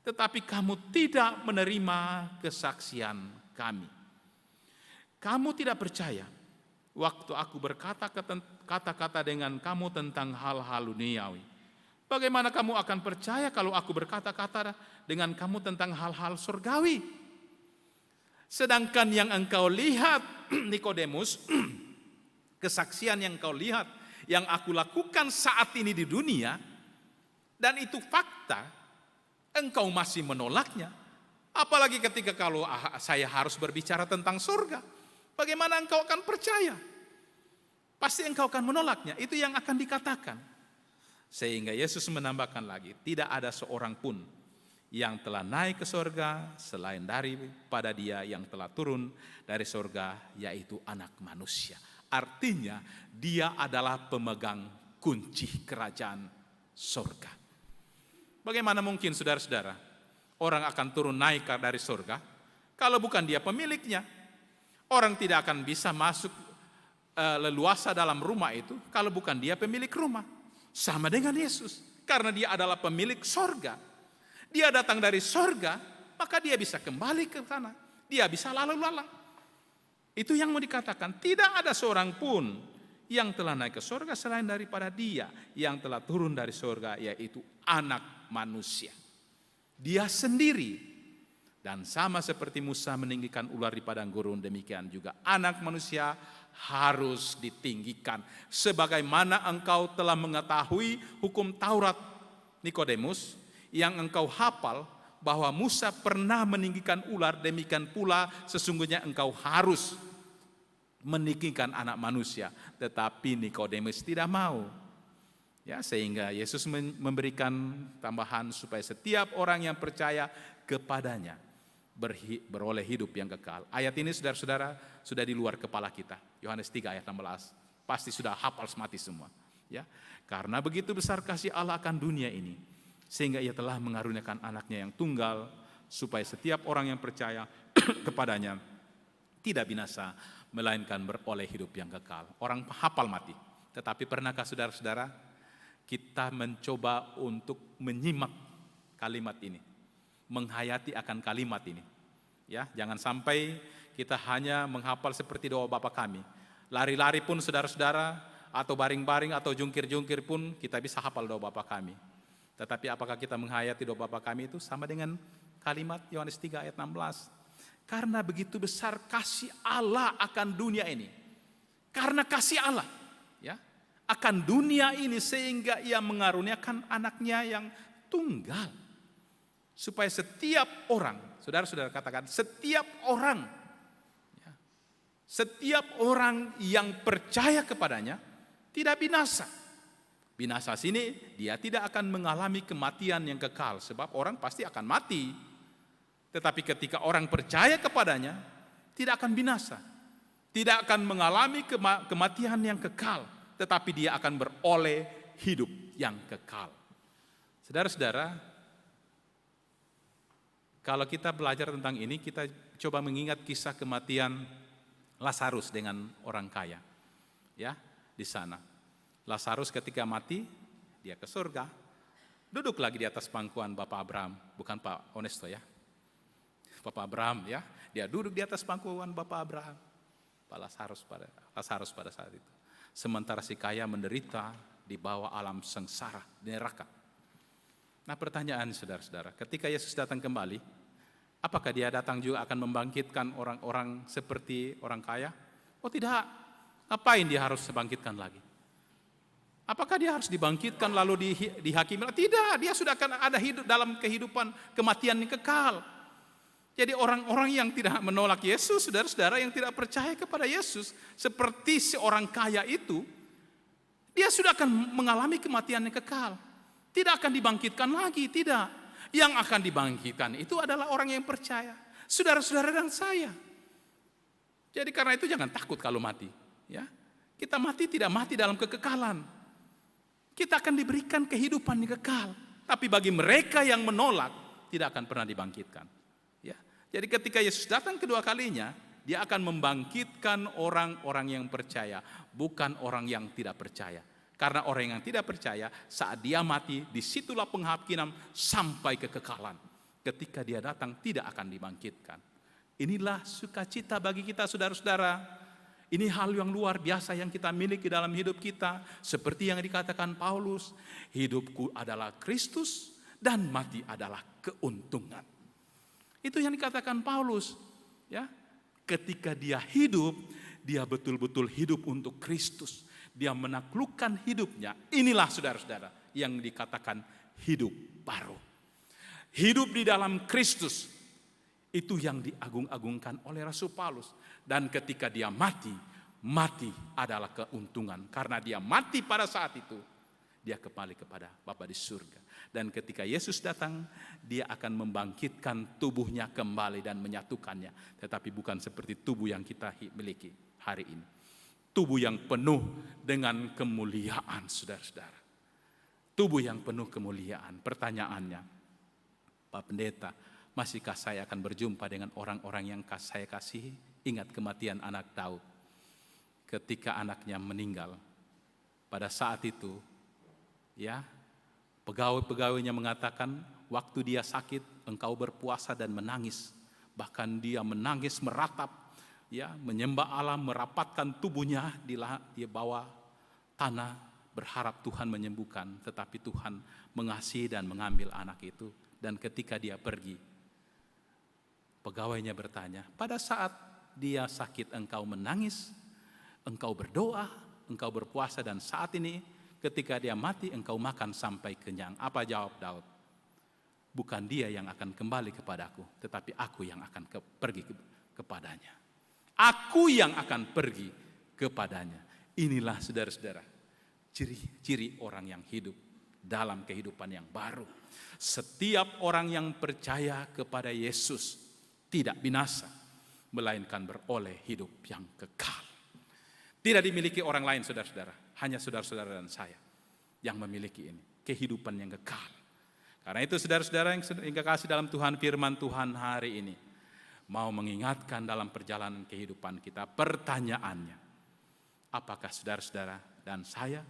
Tetapi kamu tidak menerima kesaksian kami. Kamu tidak percaya waktu aku berkata kata-kata dengan kamu tentang hal-hal duniawi. Bagaimana kamu akan percaya kalau aku berkata-kata dengan kamu tentang hal-hal surgawi? Sedangkan yang engkau lihat, Nikodemus, kesaksian yang kau lihat, yang aku lakukan saat ini di dunia, dan itu fakta, engkau masih menolaknya. Apalagi ketika kalau saya harus berbicara tentang surga, bagaimana engkau akan percaya? Pasti engkau akan menolaknya. Itu yang akan dikatakan. Sehingga Yesus menambahkan lagi, tidak ada seorang pun yang telah naik ke sorga selain daripada Dia yang telah turun dari sorga, yaitu Anak Manusia. Artinya Dia adalah pemegang kunci kerajaan sorga. Bagaimana mungkin saudara-saudara orang akan turun naik dari sorga kalau bukan Dia pemiliknya? Orang tidak akan bisa masuk leluasa dalam rumah itu kalau bukan Dia pemilik rumah. Sama dengan Yesus, karena Dia adalah pemilik sorga. Dia datang dari sorga, maka Dia bisa kembali ke sana. Dia bisa lalu lalang. Itu yang mau dikatakan, tidak ada seorang pun yang telah naik ke sorga selain daripada Dia yang telah turun dari sorga, yaitu Anak Manusia. Dia sendiri. Dan sama seperti Musa meninggikan ular di padang gurun, demikian juga Anak Manusia harus ditinggikan. Sebagaimana engkau telah mengetahui hukum Taurat, Nikodemus, yang engkau hafal bahwa Musa pernah meninggikan ular, demikian pula sesungguhnya engkau harus meninggikan Anak Manusia. Tetapi Nikodemus tidak mau. Ya, sehingga Yesus memberikan tambahan supaya setiap orang yang percaya kepadanya beroleh hidup yang kekal. Ayat ini saudara-saudara sudah di luar kepala kita. Yohanes 3 ayat 16. Pasti sudah hafal semati semua. Ya, karena begitu besar kasih Allah akan dunia ini, sehingga Ia telah mengaruniakan anaknya yang tunggal, supaya setiap orang yang percaya kepadanya tidak binasa, melainkan beroleh hidup yang kekal. Orang hafal mati. Tetapi pernahkah saudara-saudara kita mencoba untuk menyimak kalimat ini, menghayati akan kalimat ini? Ya, jangan sampai kita hanya menghafal seperti doa Bapa kami. Lari-lari pun saudara-saudara, atau baring-baring atau jungkir-jungkir pun kita bisa hafal doa Bapa kami. Tetapi apakah kita menghayati doa Bapa kami itu sama dengan kalimat Yohanes 3 ayat 16? Karena begitu besar kasih Allah akan dunia ini. Karena kasih Allah, ya, akan dunia ini, sehingga Ia mengaruniakan anaknya yang tunggal, supaya setiap orang, saudara-saudara katakan, setiap orang, ya, setiap orang yang percaya kepadanya tidak binasa. Binasa sini dia tidak akan mengalami kematian yang kekal, sebab orang pasti akan mati. Tetapi ketika orang percaya kepadanya, tidak akan binasa, tidak akan mengalami kematian yang kekal, tetapi dia akan beroleh hidup yang kekal. Saudara-saudara, kalau kita belajar tentang ini, kita coba mengingat kisah kematian Lazarus dengan orang kaya. Ya, di sana. Lazarus ketika mati, dia ke surga. Duduk lagi di atas pangkuan Bapak Abraham, bukan Pak Onesto ya. Bapak Abraham ya, dia duduk di atas pangkuan Bapak Abraham. Pak Lazarus pada saat itu. Sementara si kaya menderita di bawah alam sengsara, di neraka. Nah, pertanyaan saudara-saudara, ketika Yesus datang kembali, apakah Dia datang juga akan membangkitkan orang-orang seperti orang kaya? Oh tidak, ngapain Dia harus dibangkitkan lagi? Apakah Dia harus dibangkitkan lalu dihakimi? Tidak, Dia sudah akan ada hidup dalam kehidupan kematian yang kekal. Jadi orang-orang yang tidak menolak Yesus, saudara-saudara yang tidak percaya kepada Yesus, seperti seorang kaya itu, dia sudah akan mengalami kematian yang kekal. Tidak akan dibangkitkan lagi, tidak. Yang akan dibangkitkan itu adalah orang yang percaya, saudara-saudara dan saya. Jadi karena itu jangan takut kalau mati. Ya, kita mati tidak mati dalam kekekalan. Kita akan diberikan kehidupan yang kekal. Tapi bagi mereka yang menolak, tidak akan pernah dibangkitkan. Jadi ketika Yesus datang kedua kalinya, Dia akan membangkitkan orang-orang yang percaya, bukan orang yang tidak percaya. Karena orang yang tidak percaya, saat dia mati, disitulah penghakiman sampai kekekalan. Ketika Dia datang, tidak akan dibangkitkan. Inilah sukacita bagi kita, saudara-saudara. Ini hal yang luar biasa yang kita miliki dalam hidup kita. Seperti yang dikatakan Paulus, hidupku adalah Kristus dan mati adalah keuntungan. Itu yang dikatakan Paulus, ya. Ketika dia hidup, dia betul-betul hidup untuk Kristus. Dia menaklukkan hidupnya. Inilah saudara-saudara yang dikatakan hidup baru. Hidup di dalam Kristus. Itu yang diagung-agungkan oleh Rasul Paulus. Dan ketika dia mati, mati adalah keuntungan. Karena dia mati pada saat itu, dia kembali kepada Bapa di surga. Dan ketika Yesus datang, dia akan membangkitkan tubuhnya kembali dan menyatukannya. Tetapi bukan seperti tubuh yang kita miliki hari ini. Tubuh yang penuh dengan kemuliaan, saudara-saudara. Tubuh yang penuh kemuliaan. Pertanyaannya, Pak Pendeta, masihkah saya akan berjumpa dengan orang-orang yang saya kasihi? Ingat kematian anak Daud. Ketika anaknya meninggal, pada saat itu, ya, pegawai-pegawainya mengatakan, waktu dia sakit, engkau berpuasa dan menangis. Bahkan dia menangis meratap, ya, menyembah Allah, merapatkan tubuhnya di bawah tanah, berharap Tuhan menyembuhkan. Tetapi Tuhan mengasihi dan mengambil anak itu. Dan ketika dia pergi, pegawainya bertanya, pada saat dia sakit engkau menangis, engkau berdoa, engkau berpuasa, dan saat ini ketika dia mati engkau makan sampai kenyang. Apa jawab Daud? Bukan dia yang akan kembali kepadaku, tetapi aku yang akan pergi kepadanya. Aku yang akan pergi kepadanya. Inilah saudara-saudara, ciri-ciri orang yang hidup dalam kehidupan yang baru. Setiap orang yang percaya kepada Yesus tidak binasa, melainkan beroleh hidup yang kekal. Tidak dimiliki orang lain, saudara-saudara. Hanya saudara-saudara dan saya yang memiliki ini, kehidupan yang kekal. Karena itu saudara-saudara yang kekasih dalam Tuhan, firman Tuhan hari ini mau mengingatkan dalam perjalanan kehidupan kita. Pertanyaannya, apakah saudara-saudara dan saya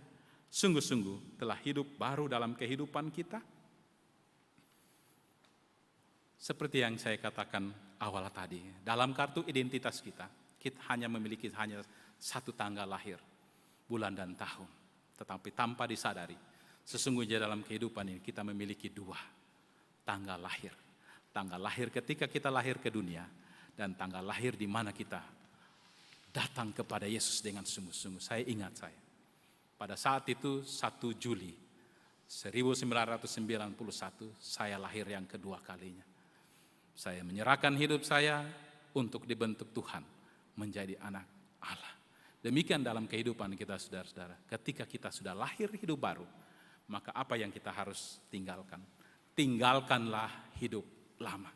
sungguh-sungguh telah hidup baru dalam kehidupan kita? Seperti yang saya katakan awal tadi, dalam kartu identitas kita hanya memiliki satu tanggal lahir, bulan dan tahun. Tetapi tanpa disadari, sesungguhnya dalam kehidupan ini kita memiliki dua tanggal lahir. Tanggal lahir ketika kita lahir ke dunia, dan tanggal lahir di mana kita datang kepada Yesus dengan sungguh-sungguh. Saya ingat pada saat itu 1 Juli 1991 saya lahir yang kedua kalinya. Saya menyerahkan hidup saya untuk dibentuk Tuhan menjadi anak Allah. Demikian dalam kehidupan kita, saudara-saudara. Ketika kita sudah lahir hidup baru, maka apa yang kita harus tinggalkan? Tinggalkanlah hidup lama.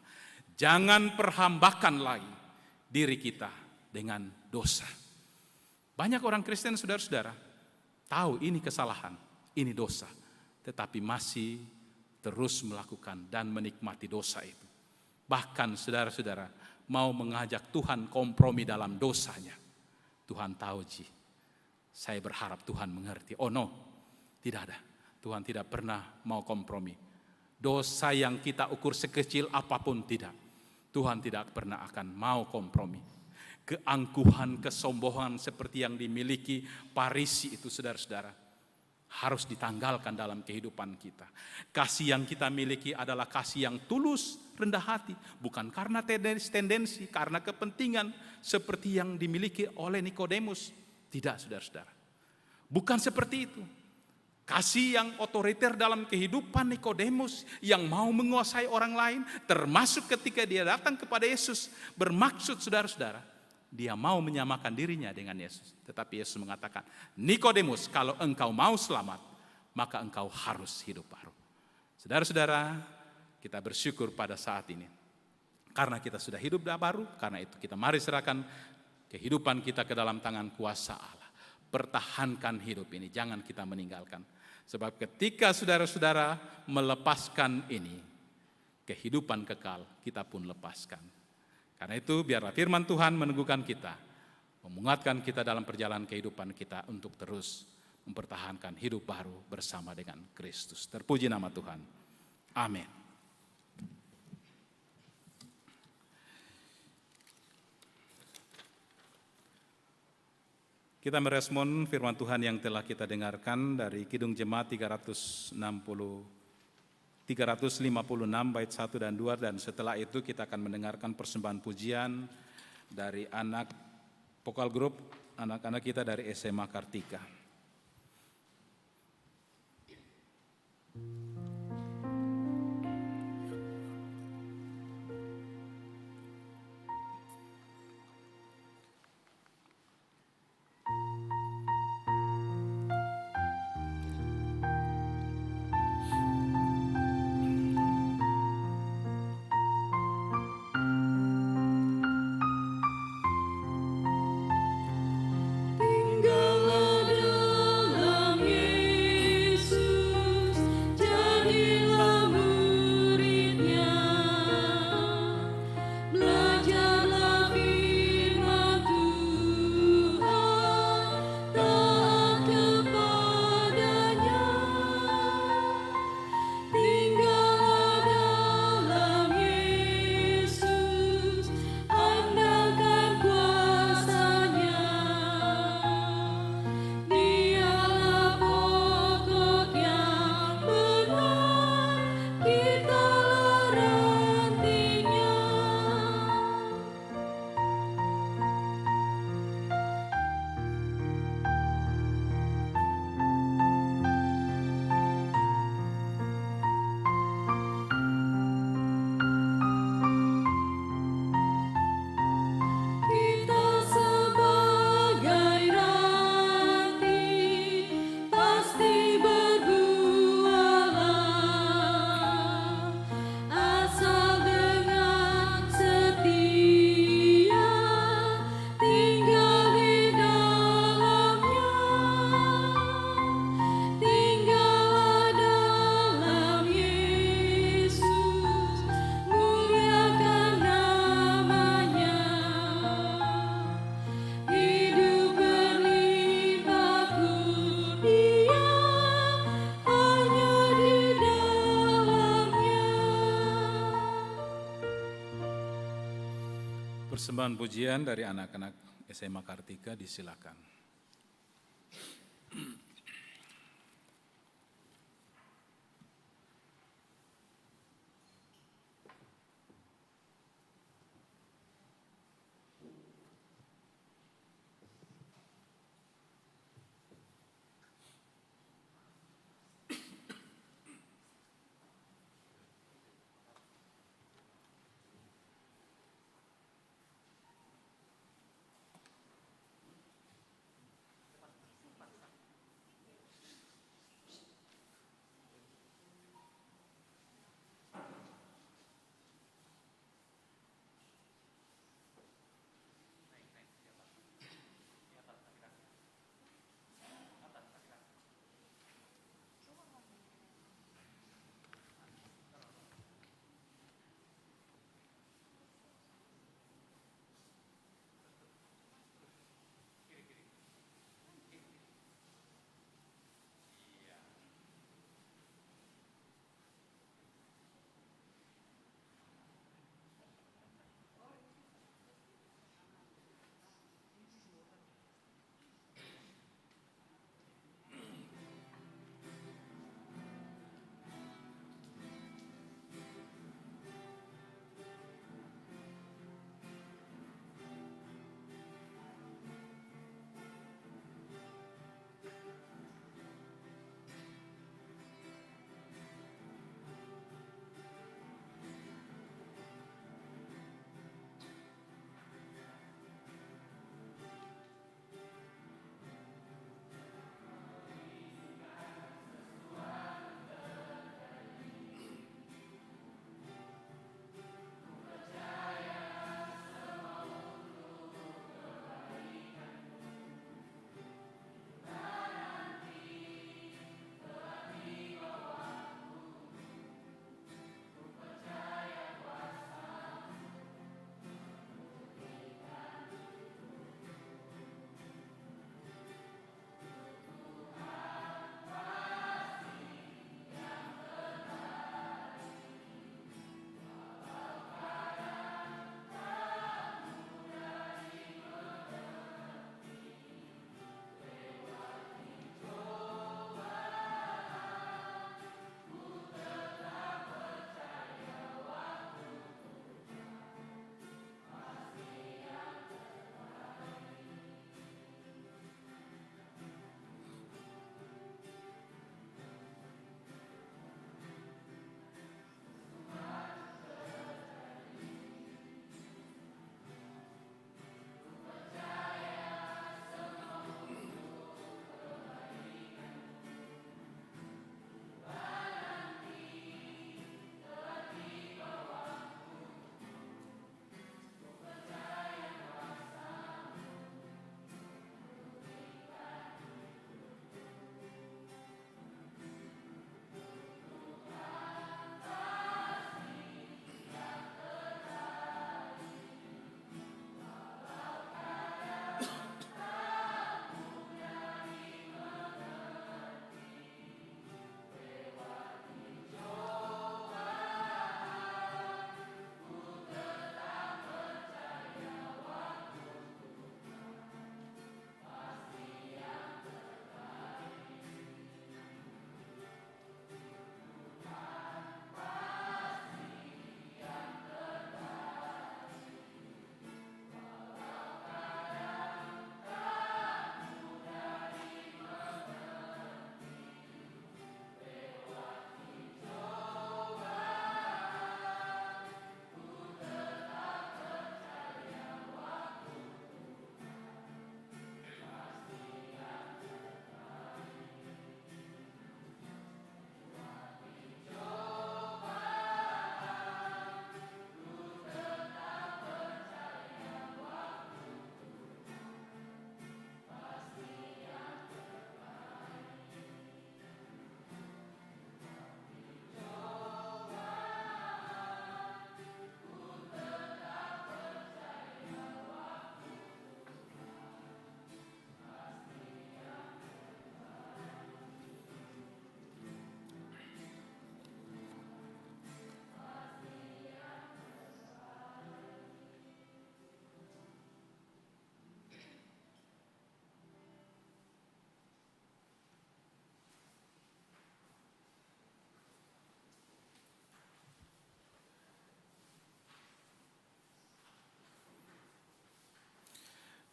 Jangan perhambakan lagi diri kita dengan dosa. Banyak orang Kristen, saudara-saudara, tahu ini kesalahan, ini dosa, tetapi masih terus melakukan dan menikmati dosa itu. Bahkan saudara-saudara mau mengajak Tuhan kompromi dalam dosanya. Tuhan tahu, saya berharap Tuhan mengerti. Oh no, tidak ada. Tuhan tidak pernah mau kompromi. Dosa yang kita ukur sekecil apapun tidak. Tuhan tidak pernah akan mau kompromi. Keangkuhan, kesombongan seperti yang dimiliki Farisi itu, saudara-saudara, harus ditanggalkan dalam kehidupan kita. Kasih yang kita miliki adalah kasih yang tulus, rendah hati. Bukan karena tendensi, karena kepentingan seperti yang dimiliki oleh Nikodemus. Tidak, saudara-saudara. Bukan seperti itu. Kasih yang otoriter dalam kehidupan Nikodemus yang mau menguasai orang lain, termasuk ketika dia datang kepada Yesus, bermaksud, saudara-saudara, dia mau menyamakan dirinya dengan Yesus. Tetapi Yesus mengatakan, Nikodemus, kalau engkau mau selamat, maka engkau harus hidup baru. Saudara-saudara, kita bersyukur pada saat ini. Karena kita sudah hidup baru, karena itu kita mari serahkan kehidupan kita ke dalam tangan kuasa Allah. Pertahankan hidup ini, jangan kita meninggalkan. Sebab ketika saudara-saudara melepaskan ini, kehidupan kekal kita pun lepaskan. Karena itu biarlah firman Tuhan meneguhkan kita, menguatkan kita dalam perjalanan kehidupan kita untuk terus mempertahankan hidup baru bersama dengan Kristus. Terpuji nama Tuhan. Amin. Kita merespon firman Tuhan yang telah kita dengarkan dari Kidung Jemaat 356 bait 1 dan 2, dan setelah itu kita akan mendengarkan persembahan pujian dari anak vokal grup anak-anak kita dari SMA Kartika. Persembahan pujian dari anak-anak SMA Kartika disilakan.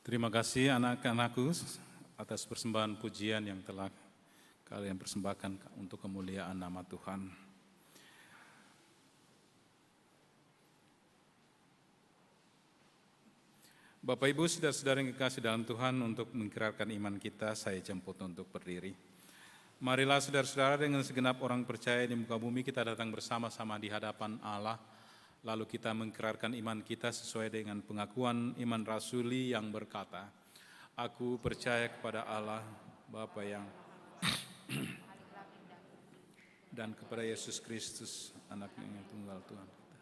Terima kasih anak-anakku atas persembahan pujian yang telah kalian persembahkan untuk kemuliaan nama Tuhan. Bapak Ibu, saudara-saudara yang kekasih dalam Tuhan, untuk mengikrarkan iman kita, saya jemput untuk berdiri. Marilah saudara-saudara dengan segenap orang percaya di muka bumi kita datang bersama-sama di hadapan Allah. Lalu kita mengikrarkan iman kita sesuai dengan pengakuan iman rasuli yang berkata, Aku percaya kepada Allah, Bapa yang dan kepada Yesus Kristus, anaknya yang tunggal Tuhan kita,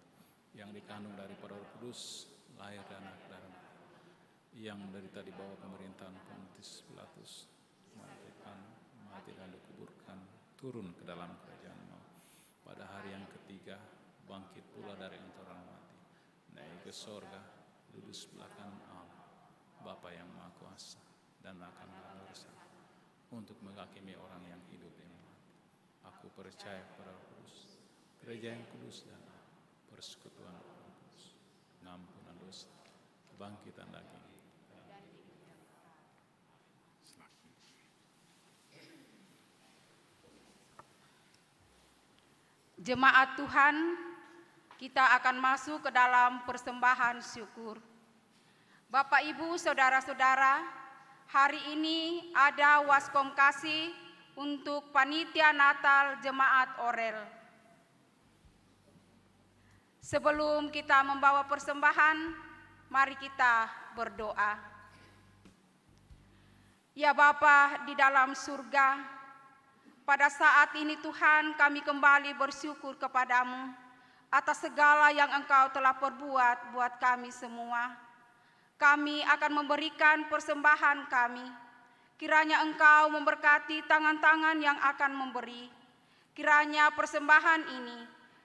yang dikandung dari Roh Kudus, lahir dan darah, yang menderita di bawah pemerintahan Pontius Pilatus, mati dan dikuburkan, turun ke dalam kerajaan maut, pada hari yang ketiga bangkit pula dari antara orang mati, naik ke sorga, duduk sebelah kanan Allah, Bapa yang Maha Kuasa, dan akan datang bersama untuk menghakimi orang yang hidup dan mati. Aku percaya kepada Roh Kudus, gereja yang kudus dan persekutuan Roh Kudus, pengampunan dosa, kebangkitan daging. Jemaat Tuhan, kita akan masuk ke dalam persembahan syukur. Bapak, Ibu, Saudara-saudara, hari ini ada waskom kasih untuk panitia Natal Jemaat Orel. Sebelum kita membawa persembahan, mari kita berdoa. Ya Bapa di dalam surga, pada saat ini Tuhan kami kembali bersyukur kepadamu atas segala yang Engkau telah perbuat buat kami semua. Kami akan memberikan persembahan kami. Kiranya Engkau memberkati tangan-tangan yang akan memberi. Kiranya persembahan ini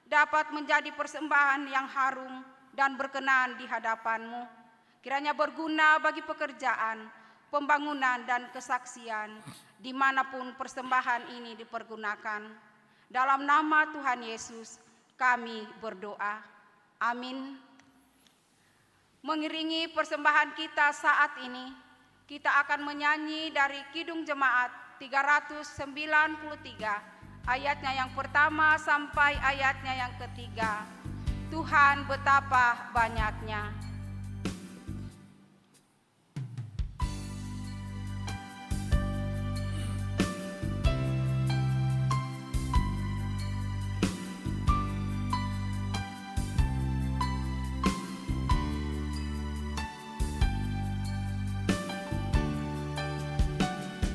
dapat menjadi persembahan yang harum dan berkenan di hadapan-Mu. Kiranya berguna bagi pekerjaan, pembangunan dan kesaksian dimanapun persembahan ini dipergunakan. Dalam nama Tuhan Yesus kami berdoa. Amin. Mengiringi persembahan kita saat ini, kita akan menyanyi dari Kidung Jemaat 393, ayatnya yang pertama sampai ayatnya yang ketiga. Tuhan betapa banyaknya.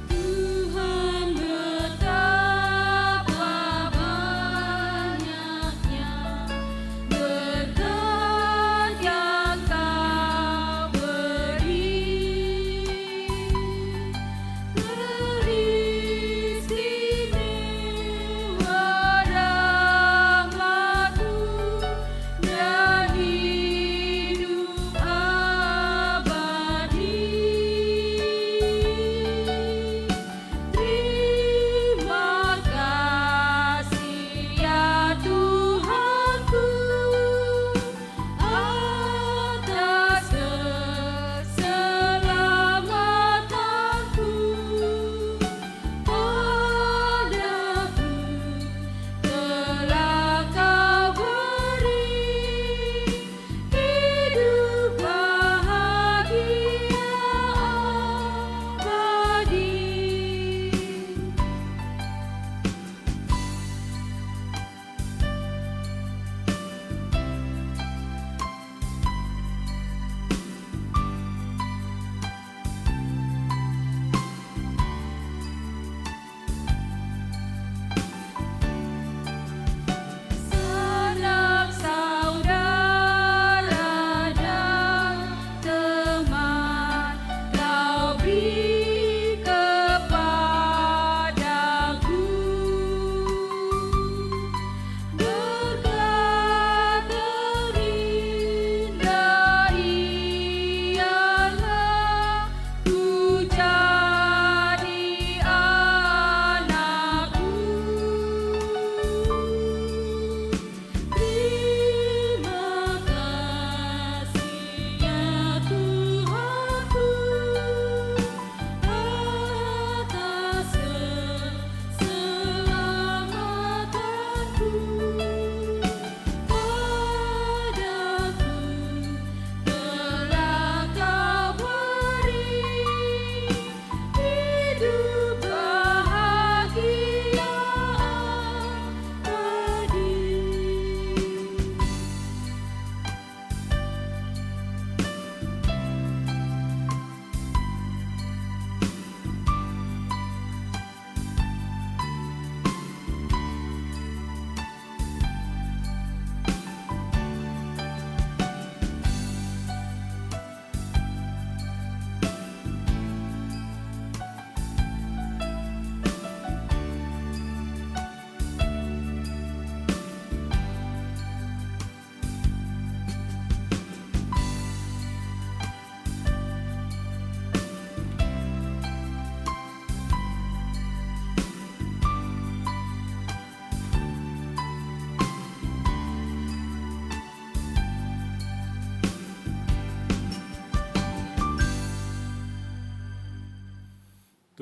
Tuhan betapa banyaknya, berkat yang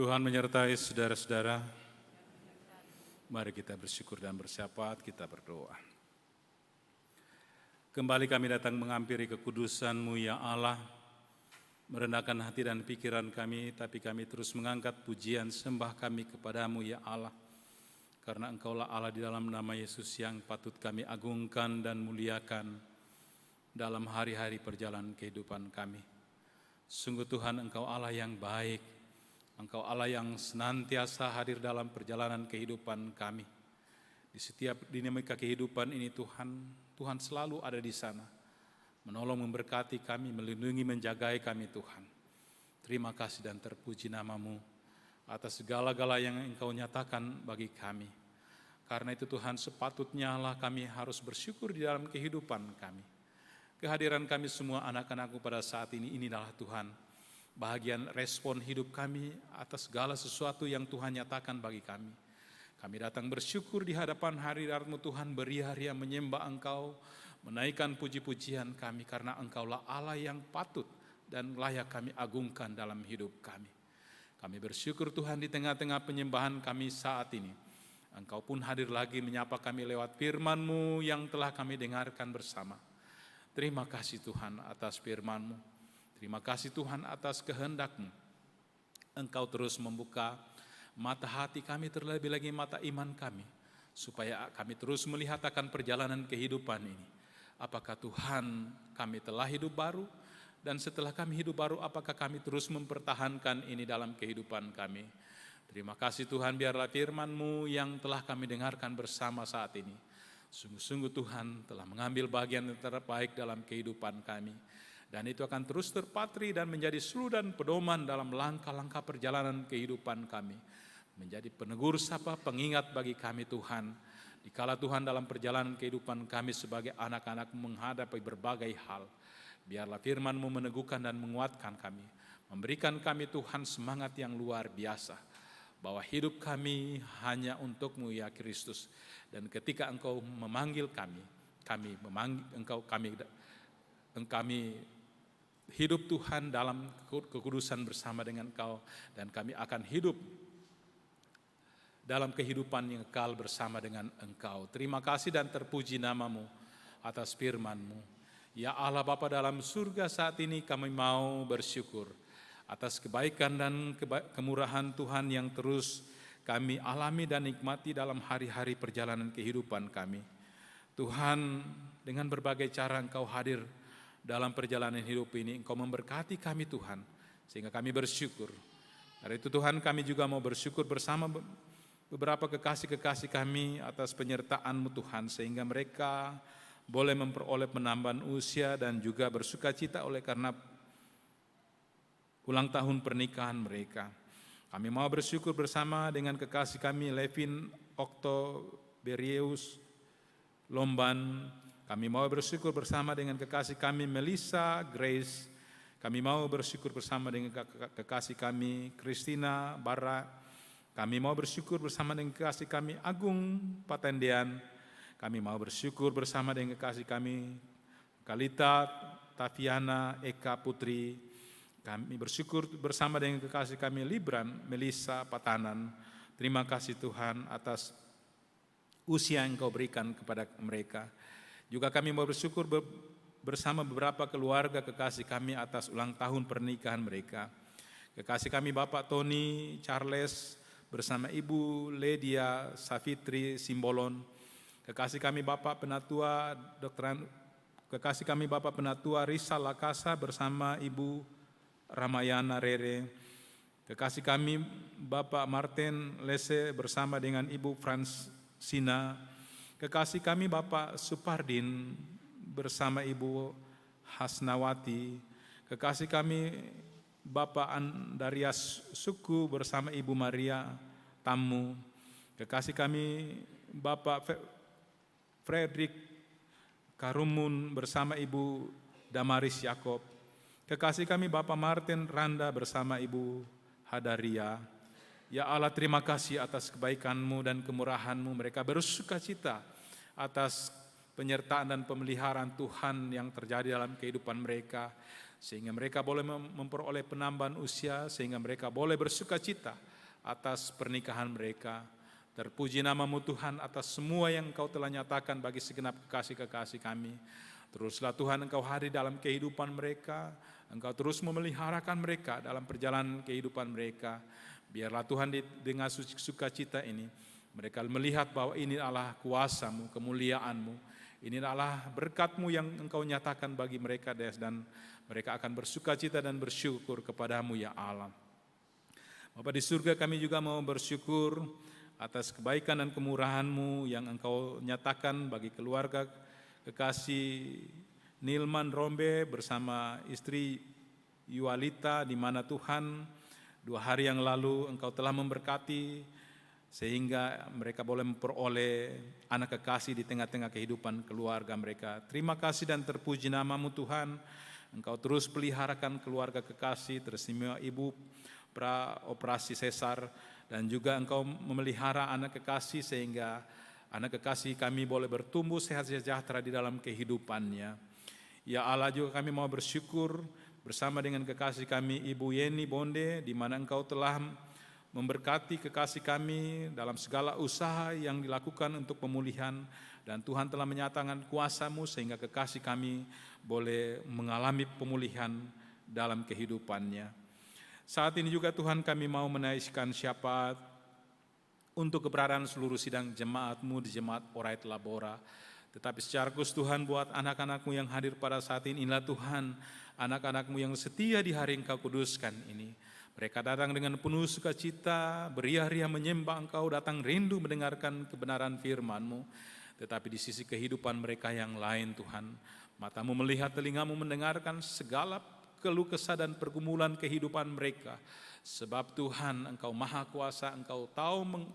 Tuhan menyertai saudara-saudara. Mari kita bersyukur dan bersyafaat, kita berdoa. Kembali kami datang menghampiri kekudusan-Mu ya Allah, merendahkan hati dan pikiran kami, tapi kami terus mengangkat pujian sembah kami kepadamu ya Allah. Karena Engkaulah Allah di dalam nama Yesus yang patut kami agungkan dan muliakan dalam hari-hari perjalanan kehidupan kami. Sungguh Tuhan, Engkau Allah yang baik, Engkau Allah yang senantiasa hadir dalam perjalanan kehidupan kami. Di setiap dinamika kehidupan ini Tuhan selalu ada di sana. Menolong, memberkati kami, melindungi, menjagai kami Tuhan. Terima kasih dan terpuji nama-Mu atas segala-gala yang Engkau nyatakan bagi kami. Karena itu Tuhan, sepatutnya lah kami harus bersyukur di dalam kehidupan kami. Kehadiran kami semua anak-anak-Mu pada saat ini, inilah Tuhan bahagian respon hidup kami atas segala sesuatu yang Tuhan nyatakan bagi kami. Kami datang bersyukur di hadapan hadirat-Mu Tuhan, beria-ria menyembah Engkau, menaikkan puji-pujian kami karena Engkaulah Allah yang patut dan layak kami agungkan dalam hidup kami. Kami bersyukur Tuhan di tengah-tengah penyembahan kami saat ini. Engkau pun hadir lagi menyapa kami lewat firman-Mu yang telah kami dengarkan bersama. Terima kasih Tuhan atas firman-Mu. Terima kasih Tuhan atas kehendak-Mu. Engkau terus membuka mata hati kami, terlebih lagi mata iman kami, supaya kami terus melihat akan perjalanan kehidupan ini. Apakah Tuhan kami telah hidup baru, dan setelah kami hidup baru, apakah kami terus mempertahankan ini dalam kehidupan kami. Terima kasih Tuhan, biarlah firman-Mu yang telah kami dengarkan bersama saat ini, sungguh-sungguh Tuhan telah mengambil bagian yang terbaik dalam kehidupan kami. Dan itu akan terus terpatri dan menjadi suluh dan pedoman dalam langkah-langkah perjalanan kehidupan kami. Menjadi penegur sapa, pengingat bagi kami Tuhan. Dikala Tuhan dalam perjalanan kehidupan kami sebagai anak-anak menghadapi berbagai hal. Biarlah firman-Mu meneguhkan dan menguatkan kami. Memberikan kami Tuhan semangat yang luar biasa. Bahwa hidup kami hanya untuk-Mu ya Kristus. Dan ketika Engkau memanggil kami hidup Tuhan dalam kekudusan bersama dengan Engkau, dan kami akan hidup dalam kehidupan yang kekal bersama dengan Engkau. Terima kasih dan terpuji nama-Mu atas firman-Mu. Ya Allah Bapa dalam surga, saat ini kami mau bersyukur atas kebaikan dan kemurahan Tuhan yang terus kami alami dan nikmati dalam hari-hari perjalanan kehidupan kami. Tuhan, dengan berbagai cara Engkau hadir dalam perjalanan hidup ini. Engkau memberkati kami Tuhan, sehingga kami bersyukur. Dari itu Tuhan, kami juga mau bersyukur bersama beberapa kekasih-kekasih kami atas penyertaan-Mu Tuhan, sehingga mereka boleh memperoleh penambahan usia dan juga bersuka cita oleh karena ulang tahun pernikahan mereka. Kami mau bersyukur bersama dengan kekasih kami Levin Octoberius Lomban. Kami mau bersyukur bersama dengan kekasih kami Melissa Grace. Kami mau bersyukur bersama dengan kekasih kami Christina Bara. Kami mau bersyukur bersama dengan kekasih kami Agung Patendian. Kami mau bersyukur bersama dengan kekasih kami Kalita Taviana Eka Putri. Kami bersyukur bersama dengan kekasih kami Libran Melissa Patanan. Terima kasih Tuhan atas usia yang Engkau berikan kepada mereka. Juga kami mau bersyukur bersama beberapa keluarga kekasih kami atas ulang tahun pernikahan mereka. Kekasih kami Bapak Tony Charles bersama Ibu Ledia Safitri Simbolon. Kekasih kami Bapak Penatua kekasih kami Bapak Penatua Risa Lakasa bersama Ibu Ramayana Rere. Kekasih kami Bapak Martin Lese bersama dengan Ibu Fransina. Kekasih kami Bapak Supardin bersama Ibu Hasnawati. Kekasih kami Bapak Andarias Suku bersama Ibu Maria Tamu. Kekasih kami Bapak Frederick Karumun bersama Ibu Damaris Yakob. Kekasih kami Bapak Martin Randa bersama Ibu Hadaria. Ya Allah, terima kasih atas kebaikan-Mu dan kemurahan-Mu. Mereka bersuka cita atas penyertaan dan pemeliharaan Tuhan yang terjadi dalam kehidupan mereka. Sehingga mereka boleh memperoleh penambahan usia, sehingga mereka boleh bersuka cita atas pernikahan mereka. Terpuji nama-Mu Tuhan atas semua yang Engkau telah nyatakan bagi segenap kekasih-kekasih kami. Teruslah Tuhan Engkau hadir dalam kehidupan mereka, Engkau terus memeliharakan mereka dalam perjalanan kehidupan mereka. Biarlah Tuhan dengan sukacita ini, mereka melihat bahwa ini adalah kuasa-Mu, kemuliaan-Mu, ini adalah berkat-Mu yang Engkau nyatakan bagi mereka, dan mereka akan bersukacita dan bersyukur kepadamu ya Allah. Bapa di surga, kami juga mau bersyukur atas kebaikan dan kemurahan-Mu yang Engkau nyatakan bagi keluarga kekasih Nilman Rombe bersama istri Yualita, di mana Tuhan 2 hari yang lalu Engkau telah memberkati sehingga mereka boleh memperoleh anak kekasih di tengah-tengah kehidupan keluarga mereka. Terima kasih dan terpuji nama-Mu Tuhan. Engkau terus peliharakan keluarga kekasih, terutama ibu operasi sesar, dan juga Engkau memelihara anak kekasih sehingga anak kekasih kami boleh bertumbuh sehat sejahtera di dalam kehidupannya. Ya Allah, juga kami mau bersyukur bersama dengan kekasih kami Ibu Yeni Bonde, di mana Engkau telah memberkati kekasih kami dalam segala usaha yang dilakukan untuk pemulihan, dan Tuhan telah menyatakan kuasa-Mu sehingga kekasih kami boleh mengalami pemulihan dalam kehidupannya. Saat ini juga Tuhan kami mau menaikkan syafaat untuk keberadaan seluruh sidang jemaat-Mu di Jemaat Orait Labora. Tetapi secara khusus Tuhan, buat anak-anak-Mu yang hadir pada saat ini, inilah Tuhan, anak-anak-Mu yang setia di hari Engkau kuduskan ini. Mereka datang dengan penuh sukacita, beria-ria menyembah Engkau, datang rindu mendengarkan kebenaran firman-Mu. Tetapi di sisi kehidupan mereka yang lain Tuhan, mata-Mu melihat, telinga-Mu mendengarkan segala keluh kesah dan pergumulan kehidupan mereka. Sebab Tuhan, Engkau maha kuasa, Engkau tahu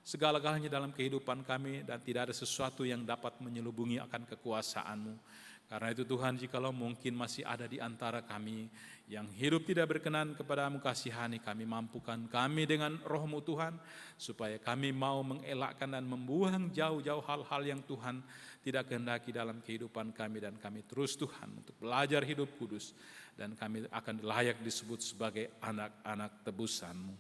segala-galanya dalam kehidupan kami, dan tidak ada sesuatu yang dapat menyelubungi akan kekuasaan-Mu. Karena itu Tuhan, jikalau mungkin masih ada di antara kami yang hidup tidak berkenan kepada-Mu, kasihani kami, mampukan kami dengan Roh-Mu Tuhan, supaya kami mau mengelakkan dan membuang jauh-jauh hal-hal yang Tuhan tidak kehendaki dalam kehidupan kami, dan kami terus Tuhan untuk belajar hidup kudus, dan kami akan layak disebut sebagai anak-anak tebusan-Mu.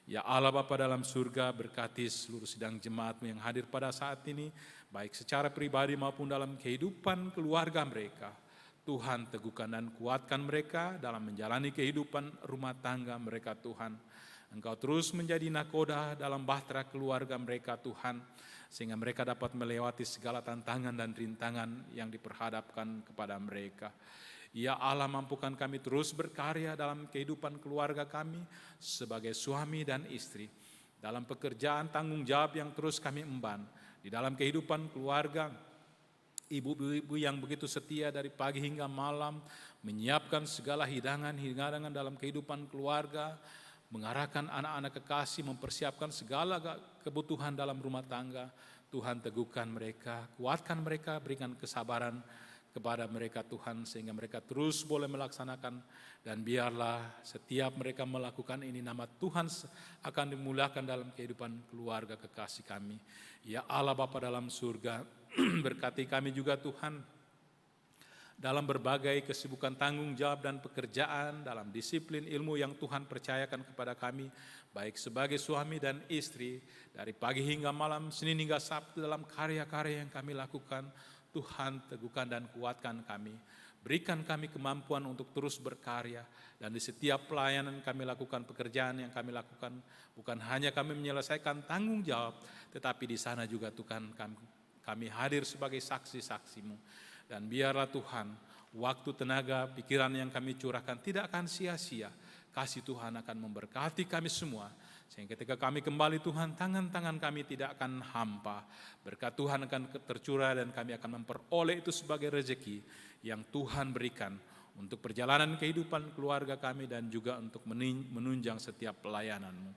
Ya Allah Bapa dalam surga, berkati seluruh sidang jemaat-Mu yang hadir pada saat ini, baik secara pribadi maupun dalam kehidupan keluarga mereka. Tuhan, teguhkan dan kuatkan mereka dalam menjalani kehidupan rumah tangga mereka Tuhan. Engkau terus menjadi nakoda dalam bahtera keluarga mereka Tuhan, sehingga mereka dapat melewati segala tantangan dan rintangan yang diperhadapkan kepada mereka. Ya Allah, mampukan kami terus berkarya dalam kehidupan keluarga kami sebagai suami dan istri, dalam pekerjaan tanggung jawab yang terus kami emban, di dalam kehidupan keluarga, ibu-ibu yang begitu setia dari pagi hingga malam, menyiapkan segala hidangan-hidangan dalam kehidupan keluarga, mengarahkan anak-anak kekasih, mempersiapkan segala kebutuhan dalam rumah tangga. Tuhan, teguhkan mereka, kuatkan mereka, berikan kesabaran kepada mereka Tuhan, sehingga mereka terus boleh melaksanakan, dan biarlah setiap mereka melakukan ini, nama Tuhan akan dimuliakan dalam kehidupan keluarga kekasih kami. Ya Allah Bapa dalam surga, berkati kami juga Tuhan dalam berbagai kesibukan tanggung jawab dan pekerjaan, dalam disiplin ilmu yang Tuhan percayakan kepada kami, baik sebagai suami dan istri, dari pagi hingga malam, Senin hingga Sabtu, dalam karya-karya yang kami lakukan. Tuhan, teguhkan dan kuatkan kami, berikan kami kemampuan untuk terus berkarya, dan di setiap pelayanan kami lakukan, pekerjaan yang kami lakukan, bukan hanya kami menyelesaikan tanggung jawab, tetapi di sana juga Tuhan kami hadir sebagai saksi-saksi-Mu. Dan biarlah Tuhan, waktu, tenaga, pikiran yang kami curahkan tidak akan sia-sia. Kasih Tuhan akan memberkati kami semua, sehingga ketika kami kembali Tuhan, tangan-tangan kami tidak akan hampa. Berkat Tuhan akan tercurah, dan kami akan memperoleh itu sebagai rezeki yang Tuhan berikan untuk perjalanan kehidupan keluarga kami, dan juga untuk menunjang setiap pelayanan-Mu.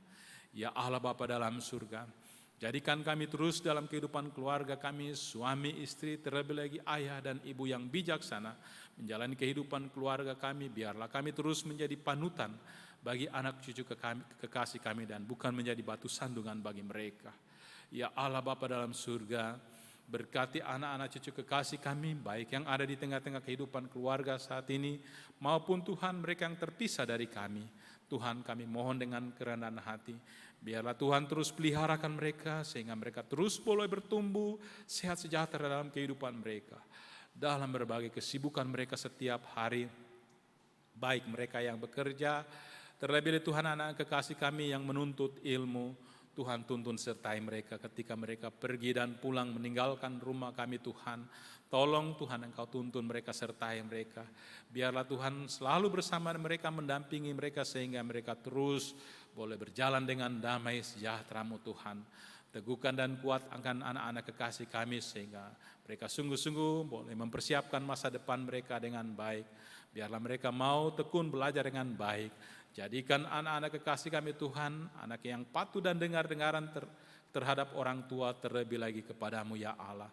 Ya Allah Bapa dalam surga, jadikan kami terus dalam kehidupan keluarga kami, suami, istri, terlebih lagi ayah dan ibu yang bijaksana, menjalani kehidupan keluarga kami. Biarlah kami terus menjadi panutan bagi anak cucu kekasih kami, dan bukan menjadi batu sandungan bagi mereka. Ya Allah Bapa dalam surga, berkati anak-anak cucu kekasih kami, baik yang ada di tengah-tengah kehidupan keluarga saat ini, maupun Tuhan mereka yang terpisah dari kami. Tuhan, kami mohon dengan kerendahan hati, Biarlah Tuhan terus peliharakan mereka sehingga mereka terus boleh bertumbuh sehat sejahtera dalam kehidupan mereka. Dalam berbagai kesibukan mereka setiap hari, baik mereka yang bekerja, terlebih Tuhan anak kekasih kami yang menuntut ilmu, Tuhan tuntun sertai mereka ketika mereka pergi dan pulang meninggalkan rumah kami Tuhan. Tolong Tuhan Engkau tuntun mereka sertai mereka. Biarlah Tuhan selalu bersama mereka, mendampingi mereka sehingga mereka terus boleh berjalan dengan damai sejahtera-Mu Tuhan. Teguhkan dan kuatkan anak-anak kekasih kami sehingga mereka sungguh-sungguh boleh mempersiapkan masa depan mereka dengan baik. Biarlah mereka mau tekun belajar dengan baik. Jadikan anak-anak kekasih kami Tuhan, anak yang patuh dan dengar-dengaran terhadap orang tua, terlebih lagi kepadamu ya Allah.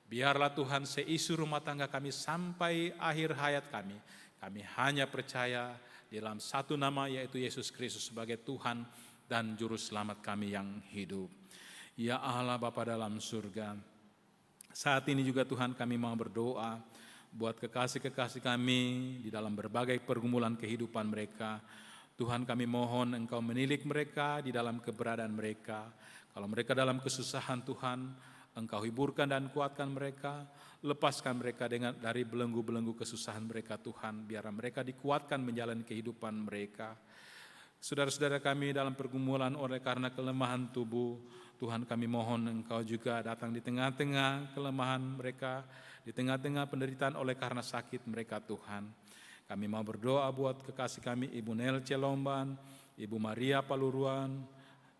Biarlah Tuhan seisi rumah tangga kami sampai akhir hayat kami hanya percaya di dalam satu nama, yaitu Yesus Kristus sebagai Tuhan dan Juru Selamat kami yang hidup. Ya Allah Bapa dalam surga, saat ini juga Tuhan kami mau berdoa buat kekasih-kekasih kami di dalam berbagai pergumulan kehidupan mereka. Tuhan kami mohon Engkau menilik mereka di dalam keberadaan mereka. Kalau mereka dalam kesusahan Tuhan, Engkau hiburkan dan kuatkan mereka. Lepaskan mereka dari belenggu-belenggu kesusahan mereka Tuhan. Biar mereka dikuatkan menjalani kehidupan mereka. Saudara-saudara kami dalam pergumulan oleh karena kelemahan tubuh, Tuhan kami mohon Engkau juga datang di tengah-tengah kelemahan mereka, di tengah-tengah penderitaan oleh karena sakit mereka Tuhan. Kami mau berdoa buat kekasih kami Ibu Nelce Lomban, Ibu Maria Paluruan,